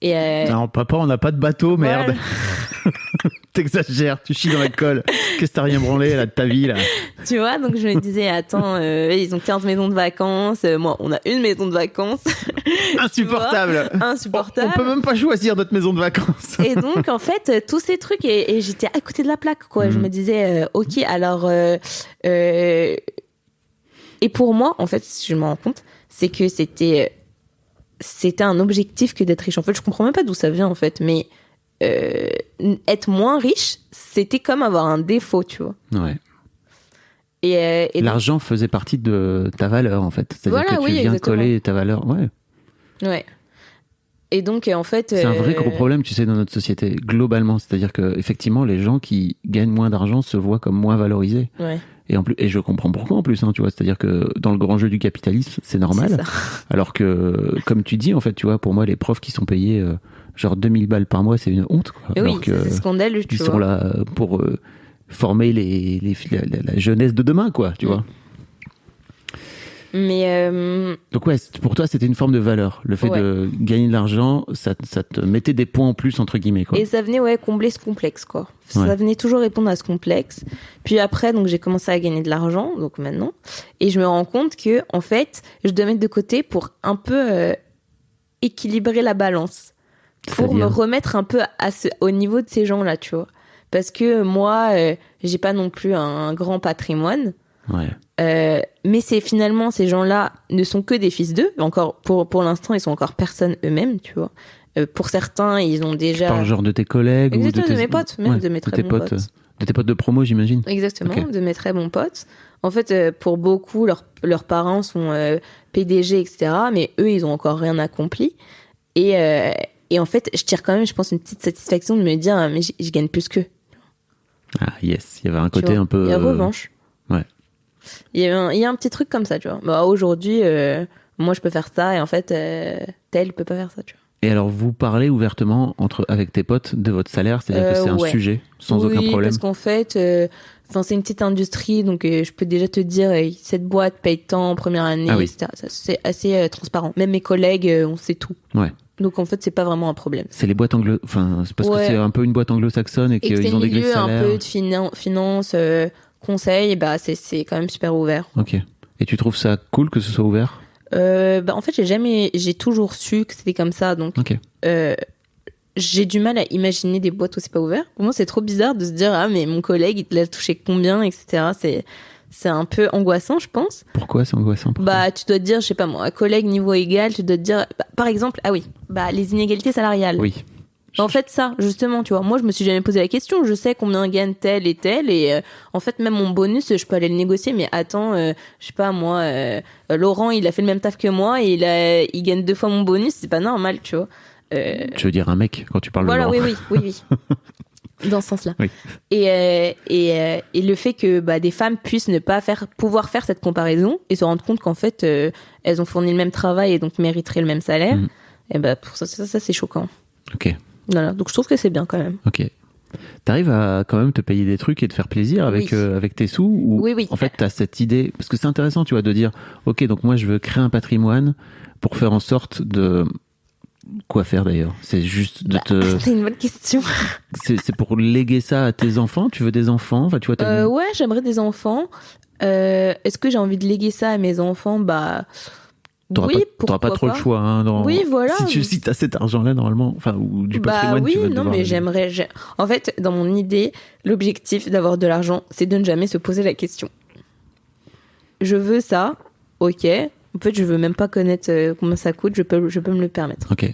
Et non papa, on n'a pas de bateau, merde. Ouais. T'exagères, tu chies dans l'école. Qu'est-ce que t'as rien branlé là de ta vie là? Tu vois, donc je me disais attends, ils ont 15 maisons de vacances, moi on a une maison de vacances. Insupportable. Insupportable. On peut même pas choisir notre maison de vacances. Et donc en fait tous ces trucs et j'étais à côté de la plaque quoi. Je me disais ok alors et pour moi en fait si je me rends compte c'est que c'était un objectif que d'être riche. En fait je comprends même pas d'où ça vient en fait, mais être moins riche c'était comme avoir un défaut, tu vois. Ouais. Et l'argent faisait partie de ta valeur en fait, c'est-à-dire voilà, que tu viens exactement. Coller ta valeur. Ouais. Et donc en fait c'est un vrai gros problème, tu sais, dans notre société globalement, c'est-à-dire que effectivement les gens qui gagnent moins d'argent se voient comme moins valorisés. Ouais. Et je comprends pourquoi en plus, hein, tu vois, c'est-à-dire que dans le grand jeu du capitalisme, c'est normal. C'est ça. Alors que, comme tu dis, en fait, tu vois, pour moi, les profs qui sont payés genre 2000 balles par mois, c'est une honte, quoi. Et oui, c'est scandaleux, tu vois. Ils sont là pour former la jeunesse de demain, quoi, tu vois. Mais donc ouais, pour toi c'était une forme de valeur, le fait de gagner de l'argent, ça te mettait des points en plus entre guillemets quoi. Et ça venait combler ce complexe quoi. Ça venait toujours répondre à ce complexe. Puis après donc j'ai commencé à gagner de l'argent donc maintenant et je me rends compte que en fait je dois mettre de côté pour un peu équilibrer la balance, pour me remettre un peu au niveau de ces gens là, tu vois. Parce que moi j'ai pas non plus un grand patrimoine. Ouais. Mais c'est finalement ces gens-là ne sont que des fils d'eux. Encore pour l'instant, ils sont encore personnes eux-mêmes, tu vois. Pour certains, ils ont déjà. Tu parles genre de tes collègues exactement, ou de mes potes, même de mes très bons potes. De tes potes de promo, j'imagine. Exactement, okay. De mes très bons potes. En fait, pour beaucoup, leurs parents sont PDG, etc. Mais eux, ils ont encore rien accompli. Et en fait, je tire quand même, je pense, une petite satisfaction de me dire, mais je gagne plus qu'eux. Ah yes, il y avait un côté un peu. Il y a revanche. Ouais. Il y a un petit truc comme ça, tu vois. Bah, aujourd'hui, moi, je peux faire ça et en fait, tel peut pas faire ça, tu vois. Et alors, vous parlez ouvertement avec tes potes de votre salaire, c'est-à-dire que c'est un sujet sans aucun problème. Oui, parce qu'en fait, c'est une petite industrie, donc je peux déjà te dire, cette boîte paye tant en première année, etc. Ça, c'est assez transparent. Même mes collègues, on sait tout. Ouais. Donc en fait, c'est pas vraiment un problème. C'est les boîtes enfin, c'est parce que c'est un peu une boîte anglo-saxonne et qu'ils ont des grilles de salaire. Un peu de finance, conseil, bah c'est quand même super ouvert. Ok. Et tu trouves ça cool que ce soit ouvert? En fait, j'ai toujours su que c'était comme ça, donc j'ai du mal à imaginer des boîtes où c'est pas ouvert. Pour moi, c'est trop bizarre de se dire ah mais mon collègue il a touché combien, etc. C'est un peu angoissant, je pense. Pourquoi c'est angoissant? Bah, tu dois te dire, je sais pas moi, collègue niveau égal, tu dois te dire, par exemple, les inégalités salariales. Oui. En fait, ça, justement, tu vois, moi, je me suis jamais posé la question. Je sais combien gagne tel et tel, et en fait, même mon bonus, je peux aller le négocier. Mais attends, je sais pas, moi, Laurent, il a fait le même taf que moi, et il gagne 2 fois mon bonus. C'est pas normal, tu vois. Tu veux dire un mec quand tu parles voilà, de Laurent. oui. Dans ce sens-là. Oui. Et le fait que des femmes puissent ne pas pouvoir faire cette comparaison et se rendre compte qu'en fait, elles ont fourni le même travail et donc mériteraient le même salaire, et pour ça, c'est choquant. Ok. Voilà, donc je trouve que c'est bien quand même. Ok. T'arrives à quand même te payer des trucs et te faire plaisir avec tes sous ou Oui. En fait, t'as cette idée, parce que c'est intéressant, tu vois, de dire, ok, donc moi je veux créer un patrimoine pour faire en sorte de... Quoi faire d'ailleurs? C'est juste de te... C'est une bonne question. C'est pour léguer ça à tes enfants? Tu veux des enfants? Enfin, tu vois, ouais, j'aimerais des enfants. Est-ce que j'ai envie de léguer ça à mes enfants? T'auras pas trop le choix. Hein, oui, voilà. Si t'as cet argent-là, normalement, enfin, ou du patrimoine, oui, tu vas non, devoir... mais en fait, dans mon idée, l'objectif d'avoir de l'argent, c'est de ne jamais se poser la question. Je veux ça, ok. En fait, je veux même pas connaître combien ça coûte, je peux me le permettre. Ok.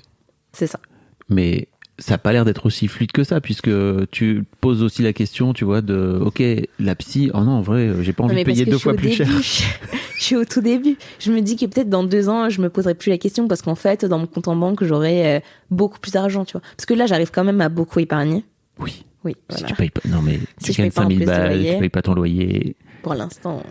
C'est ça. Mais ça a pas l'air d'être aussi fluide que ça, puisque tu poses aussi la question, tu vois, de, ok, la psy, oh non, en vrai, j'ai pas envie de payer 2 fois plus cher. Je suis au tout début. Je me dis que peut-être dans 2 ans, je me poserai plus la question parce qu'en fait, dans mon compte en banque, j'aurai beaucoup plus d'argent, tu vois. Parce que là, j'arrive quand même à beaucoup épargner. Oui. Oui. Si Voilà. tu payes pas, non mais Si tu gagnes 5000 balles, tu payes pas ton loyer. Pour l'instant.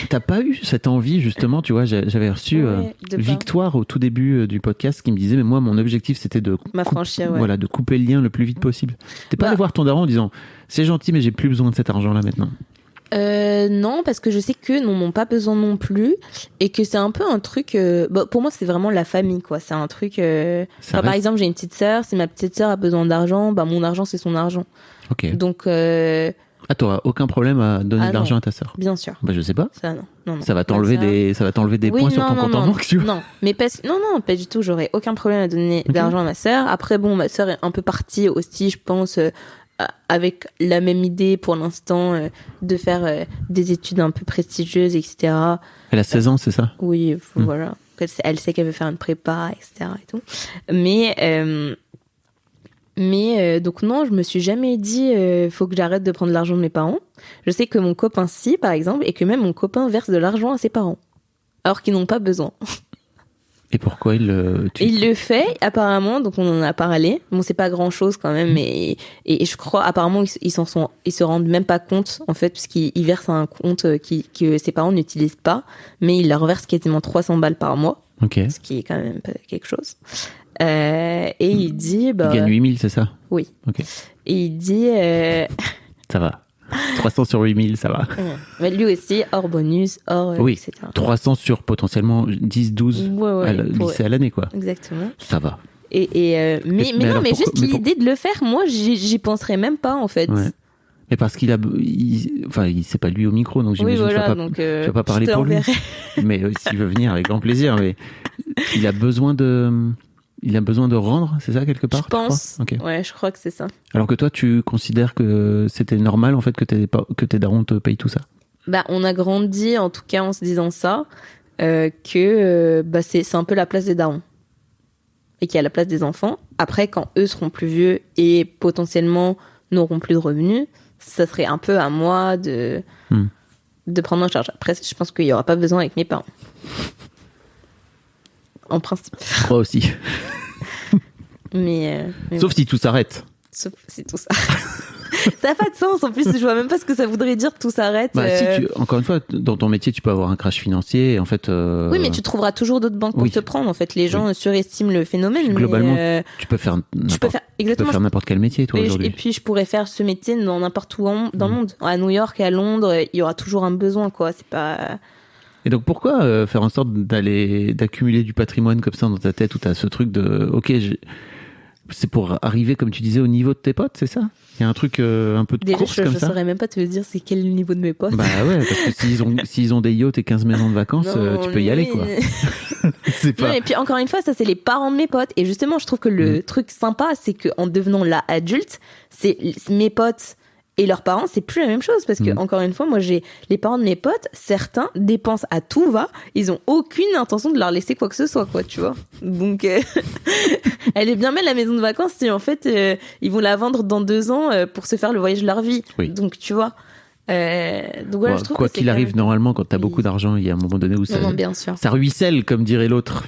T'as pas eu cette envie, justement, tu vois, j'avais reçu Victoire au tout début du podcast qui me disait, mais moi, mon objectif, c'était de m'affranchir, voilà, de couper le lien le plus vite possible. T'es pas allé voir ton daron en disant, c'est gentil, mais j'ai plus besoin de cet argent-là maintenant? Non, parce que je sais qu'eux n'en ont pas besoin non plus et que c'est un peu un truc... pour moi, c'est vraiment la famille, quoi. C'est un truc... par exemple, j'ai une petite sœur. Si ma petite sœur a besoin d'argent, mon argent, c'est son argent. Ok. Donc... t'auras aucun problème à donner de l'argent à ta sœur? Bien sûr. Je sais pas. Ça, non. Ça va t'enlever des points sur ton compte en banque, tu vois. Non, mais non, pas du tout. J'aurais aucun problème à donner de l'argent à ma sœur. Après, ma sœur est un peu partie aussi, je pense... avec la même idée pour l'instant de faire des études un peu prestigieuses, etc. Elle a 16 ans, c'est ça? Oui, voilà. Elle sait qu'elle veut faire une prépa, etc. et tout. Mais donc non, je me suis jamais dit faut que j'arrête de prendre l'argent de mes parents. Je sais que mon copain par exemple, et que même mon copain verse de l'argent à ses parents, alors qu'ils n'ont pas besoin. Et pourquoi il le fait, apparemment, donc on en a parlé. Bon, c'est pas grand chose quand même, mais, et je crois, apparemment, ils se rendent même pas compte, en fait, puisqu'ils versent à un compte que ses parents n'utilisent pas, mais il leur verse quasiment 300 balles par mois. Ok. Ce qui est quand même quelque chose. Et il dit, il gagne 8000, c'est ça? Oui. Ok. Et il dit, ça va. 300 sur 8000, ça va. Mais lui aussi, hors bonus, oui, etc. 300 sur potentiellement 10, 12 lycée à l'année, quoi. Exactement. Ça va. Mais juste l'idée de le faire, moi, j'y penserais même pas, en fait. Ouais. Mais parce qu'il c'est pas lui au micro, donc j'imagine que tu vas pas parler pour lui. Mais s'il veut venir, avec grand plaisir. Mais il a besoin de rendre, c'est ça, quelque part? Je pense. Okay. Ouais, je crois que c'est ça. Alors que toi, tu considères que c'était normal, en fait, que tes darons te payent tout ça? On a grandi, en tout cas, en se disant ça, que c'est un peu la place des darons. Et qu'il y a la place des enfants. Après, quand eux seront plus vieux et potentiellement n'auront plus de revenus, ça serait un peu à moi de prendre en charge. Après, je pense qu'il n'y aura pas besoin avec mes parents. En principe. Je crois aussi. mais sauf si tout s'arrête. Sauf si tout s'arrête. Ça n'a pas de sens. En plus, je vois même pas ce que ça voudrait dire tout s'arrête. Encore une fois, dans ton métier, tu peux avoir un crash financier. En fait, oui, mais tu trouveras toujours d'autres banques pour te prendre. En fait, les gens surestiment le phénomène. Globalement, tu peux faire n'importe quel métier, toi, aujourd'hui. Et puis, je pourrais faire ce métier dans n'importe où dans le monde. À New York, à Londres, il y aura toujours un besoin, quoi. C'est pas... Et donc, pourquoi faire en sorte d'accumuler du patrimoine comme ça dans ta tête, où t'as ce truc de, c'est pour arriver, comme tu disais, au niveau de tes potes, c'est ça? Il y a un truc un peu de course comme ça? Déjà, je saurais même pas te dire c'est quel niveau de mes potes. Bah ouais, parce que s'ils ont des yachts et 15 maisons de vacances, tu peux y aller, quoi. C'est pas... Non, et puis encore une fois, ça c'est les parents de mes potes. Et justement, je trouve que le truc sympa, c'est qu'en devenant là adulte, c'est mes potes Et leurs parents, c'est plus la même chose parce que, encore une fois, moi, j'ai les parents de mes potes, certains dépensent à tout va, ils ont aucune intention de leur laisser quoi que ce soit, quoi, tu vois. Donc, elle est bien belle la maison de vacances si en fait, ils vont la vendre dans 2 ans pour se faire le voyage de leur vie. Oui. Donc, tu vois. Donc voilà, je trouve quoi que c'est qu'il quand arrive, même... normalement, quand t'as beaucoup d'argent, il y a un moment donné où Non, bien sûr. ça ruisselle, comme dirait l'autre.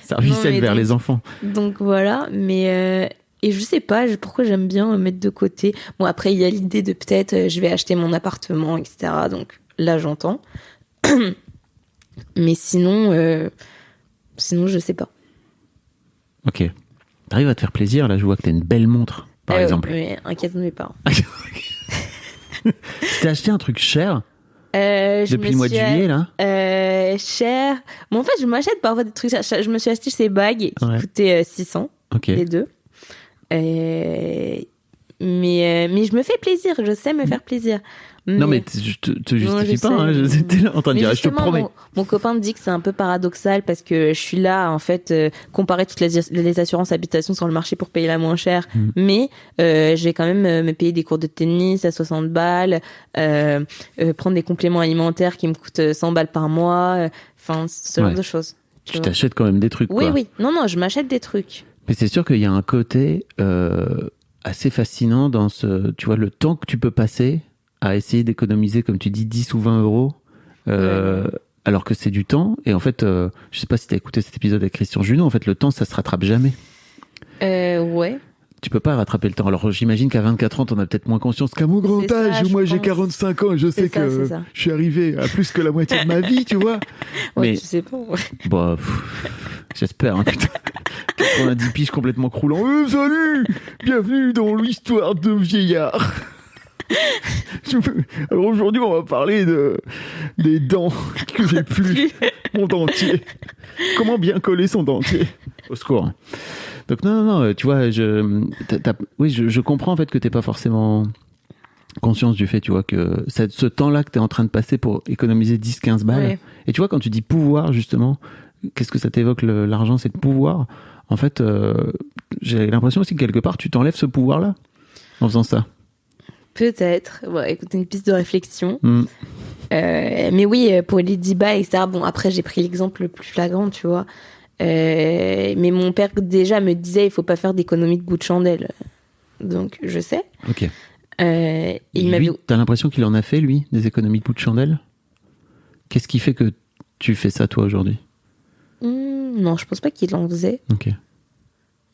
Ça ruisselle vers les enfants. Donc voilà, mais et je sais pas pourquoi j'aime bien mettre de côté. Bon, après il y a l'idée de peut-être je vais acheter mon appartement, etc. Donc là j'entends. Mais sinon je sais pas. Ok. T'arrives à te faire plaisir, là je vois que t'as une belle montre, par exemple. Mais un cadeau de mes parents. T'as acheté un truc cher depuis le mois de juillet, là cher. Bon, en fait, je m'achète parfois des trucs. Je me suis acheté ces bagues qui coûtaient 600, les deux. Mais je me fais plaisir, je sais me faire plaisir. Non, mais je te justifie pas, hein, j'étais là en train de dire, je te promets. Mon copain me dit que c'est un peu paradoxal parce que je suis là, en fait, comparer toutes les assurances habitation sur le marché pour payer la moins chère. Mais je vais quand même me payer des cours de tennis à 60 balles, prendre des compléments alimentaires qui me coûtent 100 balles par mois, enfin, ce genre de choses. Tu t'achètes quand même des trucs, quoi. Oui. Non, je m'achète des trucs. Mais c'est sûr qu'il y a un côté assez fascinant dans tu vois, le temps que tu peux passer à essayer d'économiser, comme tu dis, 10 ou 20 euros, alors que c'est du temps. Et en fait, je sais pas si tu as écouté cet épisode avec Christian Junot, en fait, le temps, ça se rattrape jamais. Ouais. Tu peux pas rattraper le temps. Alors, j'imagine qu'à 24 ans, t'en as peut-être moins conscience qu'à mon grand âge, où moi j'ai 45 ans, je sais que je suis arrivé à plus que la moitié de ma vie, tu vois. Ouais, mais tu sais pas. Ouais. Bah, j'espère, hein, putain. 90 piges complètement croulant. Salut! Bienvenue dans l'histoire de vieillard. Alors aujourd'hui, on va parler des dents que j'ai plus, mon dentier. Comment bien coller son dentier? Au secours. Donc non, tu vois, je comprends en fait que t'es pas forcément conscience du fait, tu vois, que ce temps-là que t'es en train de passer pour économiser 10-15 balles. Ouais. Et tu vois, quand tu dis pouvoir, justement, qu'est-ce que ça t'évoque, l'argent, c'est le pouvoir. En fait, j'ai l'impression aussi que quelque part, tu t'enlèves ce pouvoir-là en faisant ça. Peut-être. Bon, écoute, une piste de réflexion. Mais oui, pour les 10 balles, etc. Bon, après, j'ai pris l'exemple le plus flagrant, tu vois. Mais mon père, déjà, me disait, il faut pas faire d'économie de bout de chandelle. Donc, je sais. Ok. T'as l'impression qu'il en a fait, lui, des économies de bout de chandelle? Qu'est-ce qui fait que tu fais ça, toi, aujourd'hui? Non, je pense pas qu'il en faisait. Ok.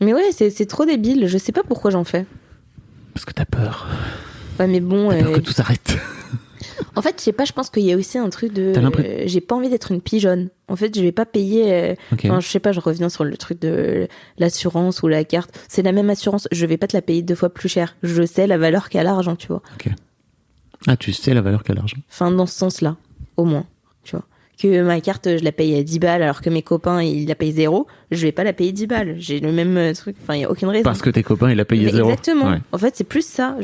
Mais ouais, c'est trop débile. Je sais pas pourquoi j'en fais. Parce que t'as peur. Ouais, mais bon. T'as peur que tout s'arrête. En fait, je sais pas, je pense qu'il y a aussi un truc de. J'ai pas envie d'être une pigeonne. En fait, je vais pas payer. Enfin, je sais pas, je reviens sur le truc de l'assurance ou la carte. C'est la même assurance. Je vais pas te la payer 2 fois plus cher. Je sais la valeur qu'a l'argent, tu vois. Ok. Ah, tu sais la valeur qu'a l'argent. Enfin, dans ce sens-là, au moins, tu vois. Que ma carte, je la paye à 10 balles, alors que mes copains, ils la payent 0. Je vais pas la payer 10 balles. J'ai le même truc. Enfin, il y a aucune raison. Parce que tes copains, ils la payent 0. Exactement. Ouais. En fait, c'est plus ça.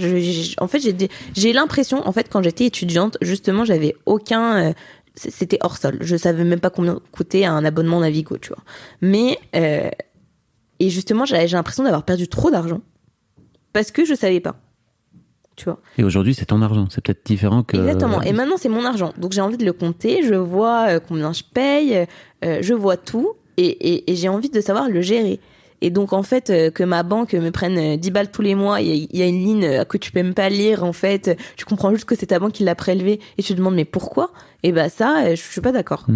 En fait, j'ai l'impression, en fait, quand j'étais étudiante, justement, j'avais aucun, c'était hors sol. Je savais même pas combien coûtait un abonnement Navigo, tu vois. Mais, et justement, j'ai l'impression d'avoir perdu trop d'argent. Parce que je savais pas. Tu vois. Et aujourd'hui, c'est ton argent. C'est peut-être différent que... Exactement. Et maintenant, c'est mon argent. Donc, j'ai envie de le compter. Je vois combien je paye. Je vois tout. Et j'ai envie de savoir le gérer. Et donc, en fait, que ma banque me prenne 10 balles tous les mois, il y a une ligne que tu peux même pas lire, en fait. Tu comprends juste que c'est ta banque qui l'a prélevé. Et tu te demandes, mais pourquoi? Et bah, ça, je suis pas d'accord.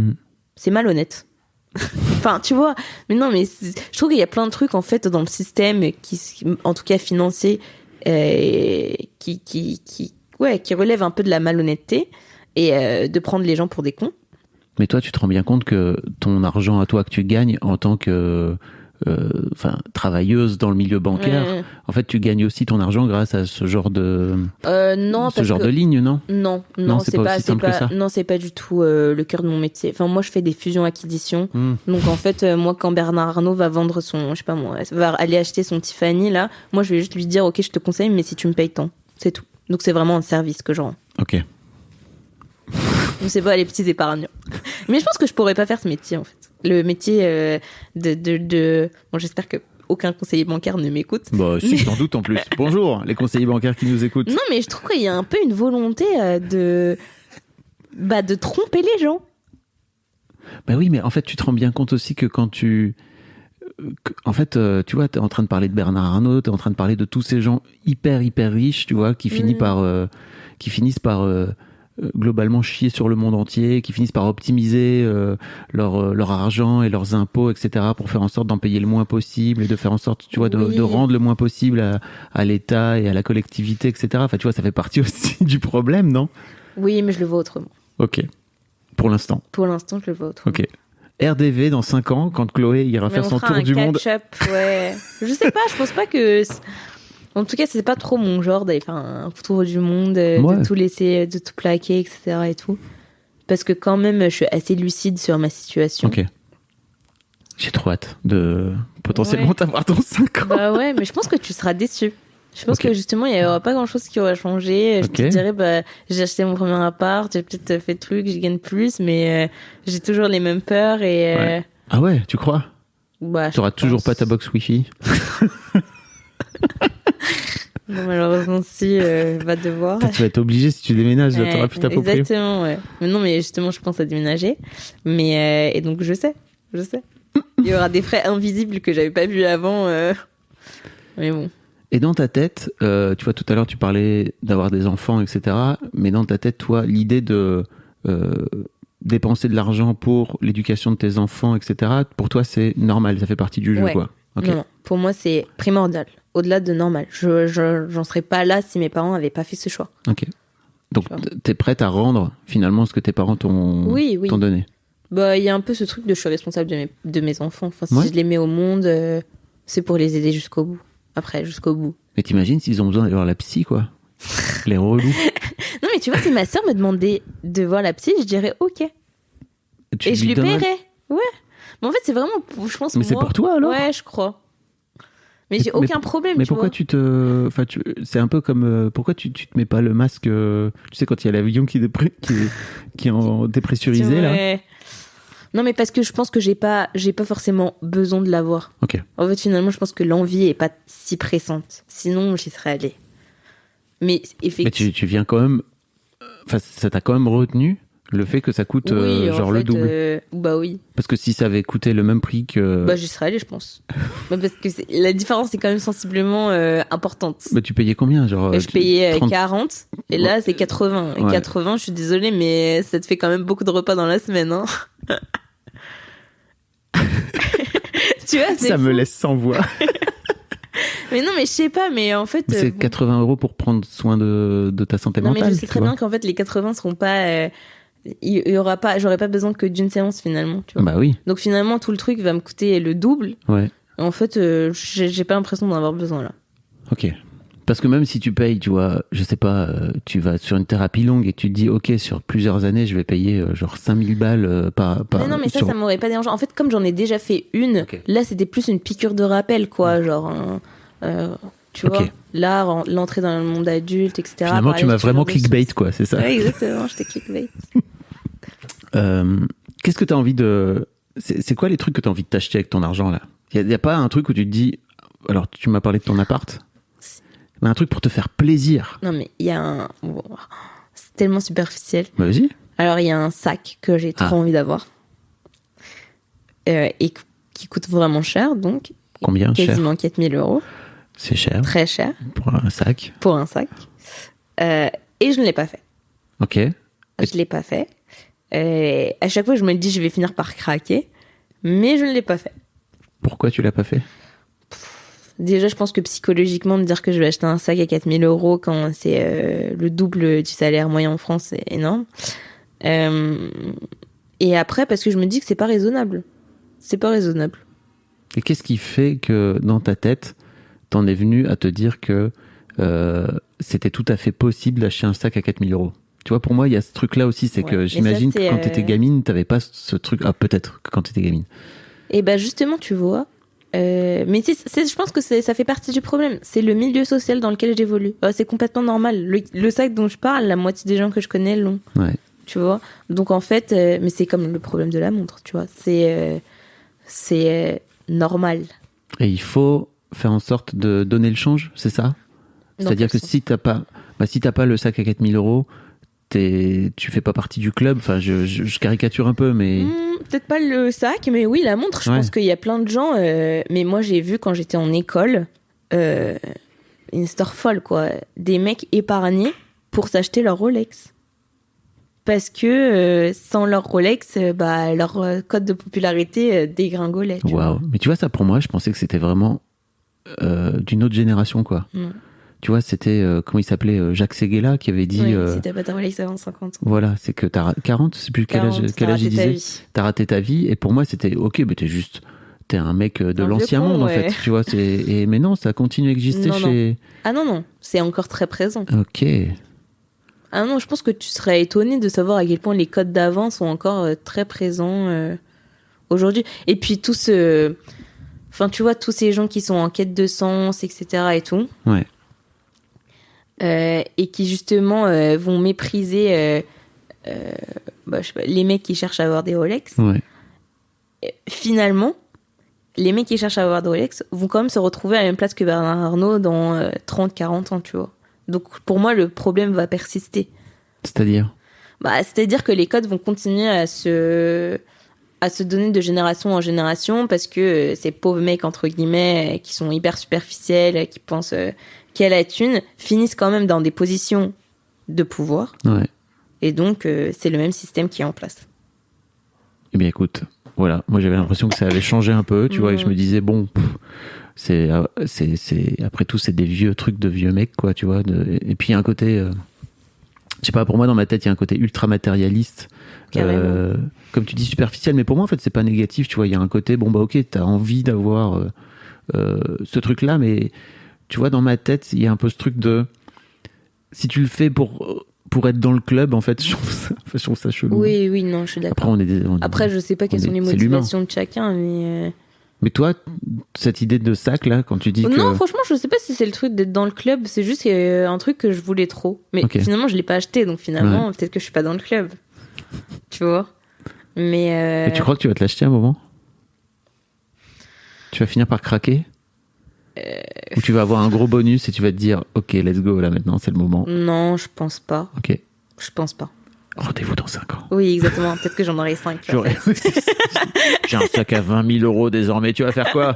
C'est malhonnête. Enfin, tu vois. Mais non, mais je trouve qu'il y a plein de trucs, en fait, dans le système qui en tout cas financier, qui relève un peu de la malhonnêteté et de prendre les gens pour des cons. Mais toi, tu te rends bien compte que ton argent à toi que tu gagnes en tant que travailleuse dans le milieu bancaire, en fait, tu gagnes aussi ton argent grâce à ce genre de de ligne, non? Non, c'est pas aussi simple que ça. Non, c'est pas du tout le cœur de mon métier. Enfin, moi, je fais des fusions-acquisitions. Donc, en fait, moi, quand Bernard Arnault va vendre son, je sais pas moi, va aller acheter son Tiffany, là, moi, je vais juste lui dire, ok, je te conseille, mais si tu me payes tant, c'est tout. Donc, c'est vraiment un service que je rends. Ok. Donc, c'est pas les petits épargnants. Mais je pense que je pourrais pas faire ce métier, en fait. Le métier bon, j'espère que aucun conseiller bancaire ne m'écoute. Bah, si, sans doute en plus. Bonjour, les conseillers bancaires qui nous écoutent. Non, mais je trouve qu'il y a un peu une volonté de tromper les gens. Bah oui, mais en fait, tu te rends bien compte aussi que quand en fait, tu vois, t'es en train de parler de Bernard Arnault, t'es en train de parler de tous ces gens hyper riches, tu vois, qui finissent par globalement chier sur le monde entier, qui finissent par optimiser leur argent et leurs impôts, etc., pour faire en sorte d'en payer le moins possible et de faire en sorte, tu vois, de rendre le moins possible à l'État et à la collectivité, etc. Enfin, tu vois, ça fait partie aussi du problème, non? Oui, mais je le vois autrement. Ok. Pour l'instant. Pour l'instant, je le vois autrement. Ok. RDV dans 5 ans, quand Chloé ira faire son tour du monde. Ouais. Je sais pas, je pense pas que... En tout cas, c'est pas trop mon genre d'aller faire un tour du monde, de tout laisser, de tout plaquer, etc. et tout. Parce que quand même, je suis assez lucide sur ma situation. Ok. J'ai trop hâte de potentiellement t'avoir dans 5 ans. Bah ouais, mais je pense que tu seras déçu. Je pense que justement, il n'y aura pas grand-chose qui aura changé. Je te dirais, j'ai acheté mon premier appart, j'ai peut-être fait truc, je gagne plus, mais j'ai toujours les mêmes peurs. Et, Ah ouais, tu crois? Bah, tu n'auras toujours pas ta box Wi-Fi? Non, malheureusement, si, va devoir. Tu vas être obligé si tu déménages, tu n'auras plus ta propriété. Exactement, ouais. Mais non, mais justement, je pense à déménager. Mais, et donc, je sais. Il y aura des frais invisibles que j'avais pas vus avant. Mais bon. Et dans ta tête, tu vois, tout à l'heure, tu parlais d'avoir des enfants, etc. Mais dans ta tête, toi, l'idée de dépenser de l'argent pour l'éducation de tes enfants, etc., pour toi, c'est normal, ça fait partie du jeu, quoi. Okay. Non, pour moi, c'est primordial. Au-delà de normal. J'en serais pas là si mes parents n'avaient pas fait ce choix. Ok. Donc, t'es prête à rendre, finalement, ce que tes parents t'ont donné? Bah, il y a un peu ce truc de je suis responsable de mes enfants. Enfin, si je les mets au monde, c'est pour les aider jusqu'au bout. Après, jusqu'au bout. Mais t'imagines s'ils ont besoin d'aller voir la psy, quoi. Les relous. Non, mais tu vois, si ma sœur me demandait de voir la psy, je dirais ok. Et je lui paierais. Ouais. Mais en fait, c'est vraiment, je pense, mais c'est pour toi, alors? Ouais, je crois. Mais j'ai aucun problème, mais pourquoi tu te... Enfin, c'est un peu comme... pourquoi tu te mets pas le masque... tu sais, quand il y a l'avion qui est en dépressurisé, là. Non, mais parce que je pense que j'ai pas forcément besoin de l'avoir. Ok. En fait, finalement, je pense que l'envie est pas si pressante. Sinon, j'y serais allée. Mais effectivement... Mais tu viens quand même... Enfin, ça t'a quand même retenu le fait que ça coûte genre le double. Bah oui. Parce que si ça avait coûté le même prix que... Bah j'y serais allée, je pense. Bah, parce que la différence est quand même sensiblement importante. Bah tu payais combien, genre je payais 40 et là c'est 80. Et 80, je suis désolée, mais ça te fait quand même beaucoup de repas dans la semaine, hein. Tu vois, ça me laisse sans voix. Mais non, mais je sais pas, mais en fait... c'est 80 € pour prendre soin de ta santé mentale. Non, mais je sais très bien qu'en fait, les 80 seront pas... il y aura pas... J'aurai pas besoin que d'une séance, finalement, tu vois. Bah oui. Donc finalement, tout le truc va me coûter le double. Ouais. En fait, j'ai pas l'impression d'en avoir besoin, là. Ok. Parce que même si tu payes, tu vois, je sais pas, tu vas sur une thérapie longue et tu te dis, ok, sur plusieurs années, je vais payer genre 5000 balles par... Mais non, mais ça m'aurait pas dérangé. En fait, comme j'en ai déjà fait une, là, c'était plus une piqûre de rappel, quoi. Genre, tu vois, l'art, l'entrée dans le monde adulte, etc. Finalement, tu m'as vraiment clickbait, quoi, c'est ça? Oui, exactement, je t'ai clickbait. Qu'est-ce que t'as envie de... C'est quoi les trucs que t'as envie de t'acheter avec ton argent, là? Y a pas un truc où tu te dis... Alors, tu m'as parlé de ton appart, mais un truc pour te faire plaisir. Non, mais il y a un... C'est tellement superficiel. Bah, vas-y. Alors, il y a un sac que j'ai trop envie d'avoir. Et qui coûte vraiment cher, donc. Combien quasiment 4000 €. C'est cher. Très cher. Pour un sac. Et je ne l'ai pas fait. Ok. Je ne l'ai pas fait. À chaque fois, je me dis, je vais finir par craquer. Mais je ne l'ai pas fait. Pourquoi tu l'as pas fait? Déjà, je pense que psychologiquement, me dire que je vais acheter un sac à 4000 € quand c'est le double du salaire moyen en France, c'est énorme. Et après, parce que je me dis que c'est pas raisonnable. C'est pas raisonnable. Et qu'est-ce qui fait que, dans ta tête, t'en es venu à te dire que c'était tout à fait possible d'acheter un sac à 4000 €? Tu vois, pour moi, il y a ce truc-là aussi, c'est que j'imagine que quand t'étais gamine, t'avais pas ce truc... Ah, peut-être que quand t'étais gamine. Et ben justement, tu vois... mais je pense que ça fait partie du problème. C'est le milieu social dans lequel j'évolue. C'est complètement normal. Le sac dont je parle, la moitié des gens que je connais l'ont. Ouais. Tu vois. Donc en fait, mais c'est comme le problème de la montre, tu vois. C'est normal. Et il faut faire en sorte de donner le change, c'est ça? C'est-à-dire que si t'as pas le sac à 4 000 euros, tu fais pas partie du club. Enfin, je caricature un peu, mais... Peut-être pas le sac, mais oui, la montre. Je pense qu'il y a plein de gens... mais moi, j'ai vu quand j'étais en école, une histoire folle, quoi. Des mecs épargnés pour s'acheter leur Rolex. Parce que sans leur Rolex, leur cote de popularité dégringolait. Waouh. Mais tu vois, ça, pour moi, je pensais que c'était vraiment d'une autre génération, quoi. Tu vois, c'était, comment il s'appelait, Jacques Séguéla, qui avait dit... si t'as pas ta Rolex avant 50 ans. Voilà, c'est que t'as 40, je sais plus quel âge il disait. T'as raté ta vie. Et pour moi, c'était, ok, mais t'es un mec de l'ancien monde, en fait. Tu vois, mais non, ça continue à exister chez... Non. Ah non, c'est encore très présent. Ok. Ah non, je pense que tu serais étonné de savoir à quel point les codes d'avant sont encore très présents aujourd'hui. Et puis tu vois, tous ces gens qui sont en quête de sens, etc. et tout. Ouais. Et qui justement vont mépriser je sais pas, les mecs qui cherchent à avoir des Rolex. Ouais. Finalement, les mecs qui cherchent à avoir des Rolex vont quand même se retrouver à la même place que Bernard Arnault dans 30-40 ans, tu vois. Donc pour moi, le problème va persister. C'est-à-dire C'est-à-dire que les codes vont continuer à se donner de génération en génération parce que ces pauvres mecs, entre guillemets, qui sont hyper superficiels, qui pensent qu'à la thune, finissent quand même dans des positions de pouvoir. Ouais. Et donc, c'est le même système qui est en place. Eh bien, écoute, voilà. Moi, j'avais l'impression que ça avait changé un peu, tu vois, et je me disais, bon, c'est après tout, c'est des vieux trucs de vieux mecs, quoi, tu vois. Et puis, il y a un côté, je sais pas, pour moi, dans ma tête, il y a un côté ultra matérialiste. Comme tu dis, superficiel, mais pour moi, en fait, c'est pas négatif, tu vois. Il y a un côté, ok, t'as envie d'avoir ce truc-là, mais tu vois, dans ma tête, il y a un peu ce truc de... Si tu le fais pour être dans le club, en fait, je trouve ça chelou. Oui, non, je suis d'accord. Après, je sais pas quelles sont les motivations de chacun, mais... Mais toi, cette idée de sac, là, quand tu dis que... Non, franchement, je sais pas si c'est le truc d'être dans le club, c'est juste un truc que je voulais trop. Mais finalement, je l'ai pas acheté, donc finalement, peut-être que je suis pas dans le club. Tu vois. Mais tu crois que tu vas te l'acheter à un moment? Tu vas finir par craquer? Ou tu vas avoir un gros bonus et tu vas te dire, ok, let's go, là maintenant, c'est le moment? Non, je pense pas. Ok. Je pense pas. Rendez-vous dans 5 ans. Oui, exactement. Peut-être que j'en aurai 5. J'ai un sac à 20 000 euros désormais, tu vas faire quoi?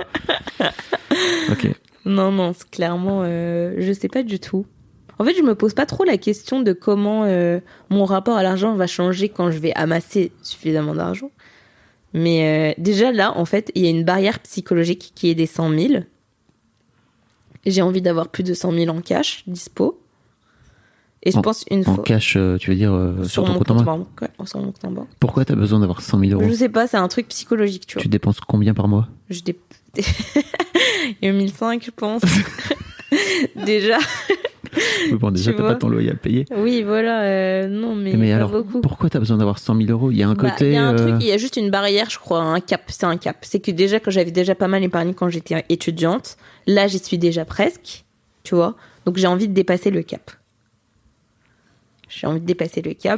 Ok. Non, c'est clairement, je sais pas du tout. En fait, je me pose pas trop la question de comment mon rapport à l'argent va changer quand je vais amasser suffisamment d'argent. Mais déjà là, en fait, il y a une barrière psychologique qui est des 100 000. J'ai envie d'avoir plus de 100 000 en cash, dispo. Et je pense une fois... En cash, tu veux dire sur ton compte en banque? Ouais, sur mon compte en banque. Pourquoi t'as besoin d'avoir 100 000 euros? Je sais pas, c'est un truc psychologique, tu vois. Tu dépenses combien par mois? Il y a 1005, je pense. Déjà. Oui, bon, déjà, t'as pas ton loyer à payer. Oui, voilà. Non, mais pas alors, beaucoup. Pourquoi t'as besoin d'avoir 100 000 euros? Il y a un côté... Il y a un truc, il y a juste une barrière, je crois, un cap. C'est un cap. C'est que déjà, quand j'avais déjà pas mal épargné quand j'étais étudiante, là, j'y suis déjà presque, tu vois. Donc, j'ai envie de dépasser le cap.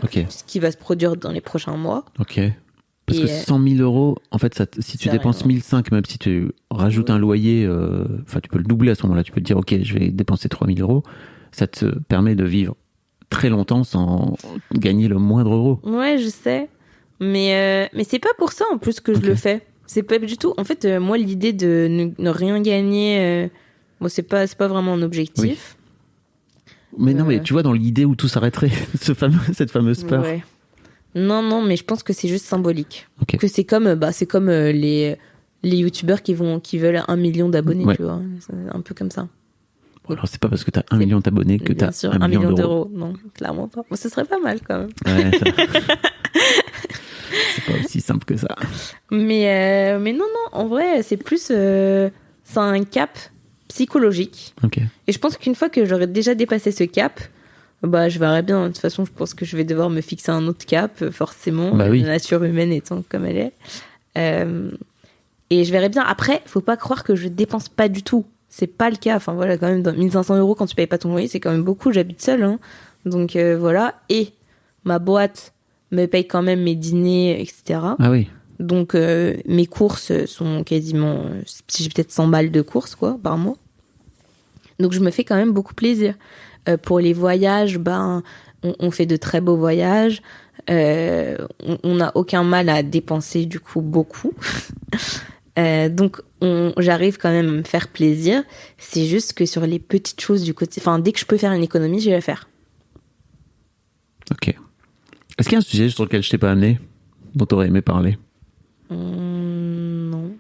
Okay. Ce qui va se produire dans les prochains mois. Ok. Parce que 100 000 euros, en fait, si tu dépenses 1005, même si tu rajoutes un loyer, tu peux le doubler à ce moment-là. Tu peux te dire, ok, je vais dépenser 3 000 euros. Ça te permet de vivre très longtemps sans gagner le moindre euro. Ouais, je sais. Mais c'est pas pour ça, en plus, que je le fais. C'est pas du tout. En fait, moi, l'idée de ne rien gagner, c'est pas vraiment un objectif. Oui. Mais non, mais tu vois, dans l'idée où tout s'arrêterait, cette fameuse peur. Ouais. Non, mais je pense que c'est juste symbolique. Okay. Que c'est comme les youtubeurs qui veulent 1 million d'abonnés, tu vois. C'est un peu comme ça. Bon, alors c'est pas parce que t'as 1 million d'abonnés que t'as 1 million d'euros. Non, clairement pas. Bon, ce serait pas mal quand même. Ouais, c'est pas aussi simple que ça. Mais non, en vrai, c'est plus c'est un cap psychologique. Okay. Et je pense qu'une fois que j'aurai déjà dépassé ce cap, je verrai bien. De toute façon, je pense que je vais devoir me fixer un autre cap, forcément. Oui. La nature humaine étant comme elle est. Et je verrai bien. Après, faut pas croire que je dépense pas du tout. C'est pas le cas. Enfin voilà, quand même, 1500 euros quand tu payes pas ton loyer, c'est quand même beaucoup. J'habite seule, hein. Donc voilà. Et ma boîte me paye quand même mes dîners, etc. Ah oui. Donc mes courses sont quasiment, j'ai peut-être 100 balles de courses quoi par mois. Donc je me fais quand même beaucoup plaisir. Pour les voyages, on fait de très beaux voyages. On n'a aucun mal à dépenser du coup beaucoup. Donc j'arrive quand même à me faire plaisir. C'est juste que sur les petites choses du côté, dès que je peux faire une économie, je vais la faire. Ok. Est-ce qu'il y a un sujet sur lequel je t'ai pas amené, dont tu aurais aimé parler? Non,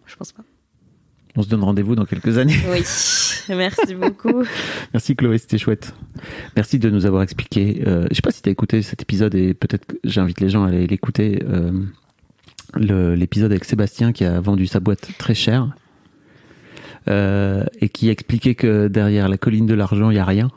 je pense pas. On se donne rendez-vous dans quelques années. Oui, merci beaucoup. Merci Chloé, c'était chouette. Merci de nous avoir expliqué. Je sais pas si tu as écouté cet épisode et peut-être que j'invite les gens à aller l'écouter. L'épisode avec Sébastien qui a vendu sa boîte très cher et qui expliquait que derrière la colline de l'argent, il n'y a rien.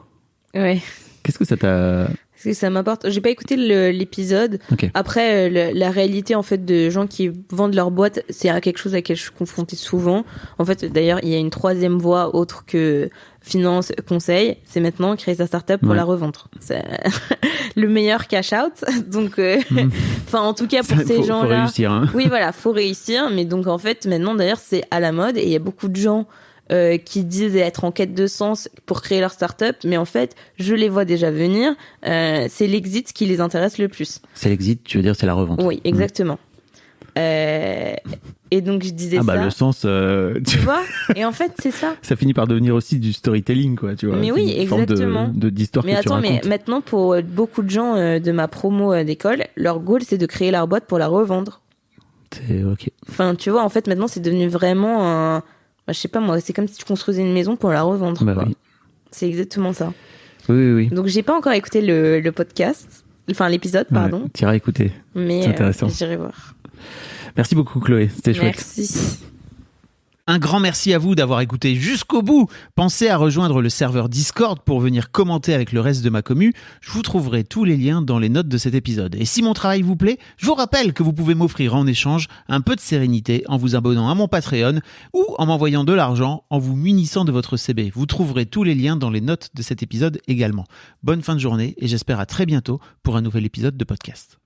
Ouais. Qu'est-ce que ça t'a... Parce que ça m'apporte. J'ai pas écouté l'épisode. Okay. Après, la réalité en fait de gens qui vendent leur boîte, c'est quelque chose à laquelle je suis confrontée souvent. En fait, d'ailleurs, il y a une troisième voie autre que finance, conseil. C'est maintenant créer sa startup pour la revendre. C'est le meilleur cash out. Donc, en tout cas pour ces gens-là. Faut réussir. Hein. Oui, voilà, faut réussir. Mais donc en fait, maintenant d'ailleurs, c'est à la mode et il y a beaucoup de gens qui disent être en quête de sens pour créer leur start-up, mais en fait, je les vois déjà venir. C'est l'exit qui les intéresse le plus. C'est l'exit, tu veux dire, c'est la revente. Oui, exactement. Et donc, je disais ça. Le sens... Tu vois. Et en fait, c'est ça. Ça finit par devenir aussi du storytelling, quoi, tu vois. Mais oui, exactement. D'histoire que tu racontes. Mais maintenant, pour beaucoup de gens de ma promo d'école, leur goal, c'est de créer leur boîte pour la revendre. C'est ok. Tu vois, en fait, maintenant, c'est devenu vraiment un... je sais pas moi, c'est comme si tu construisais une maison pour la revendre. Quoi. Oui. C'est exactement ça. Oui. Donc j'ai pas encore écouté le podcast, l'épisode, pardon. Tu iras écouter. Mais c'est intéressant. J'irai voir. Merci beaucoup Chloé, c'était chouette. Merci. Un grand merci à vous d'avoir écouté jusqu'au bout. Pensez à rejoindre le serveur Discord pour venir commenter avec le reste de ma commu. Je vous trouverai tous les liens dans les notes de cet épisode. Et si mon travail vous plaît, je vous rappelle que vous pouvez m'offrir en échange un peu de sérénité en vous abonnant à mon Patreon ou en m'envoyant de l'argent en vous munissant de votre CB. Vous trouverez tous les liens dans les notes de cet épisode également. Bonne fin de journée et j'espère à très bientôt pour un nouvel épisode de podcast.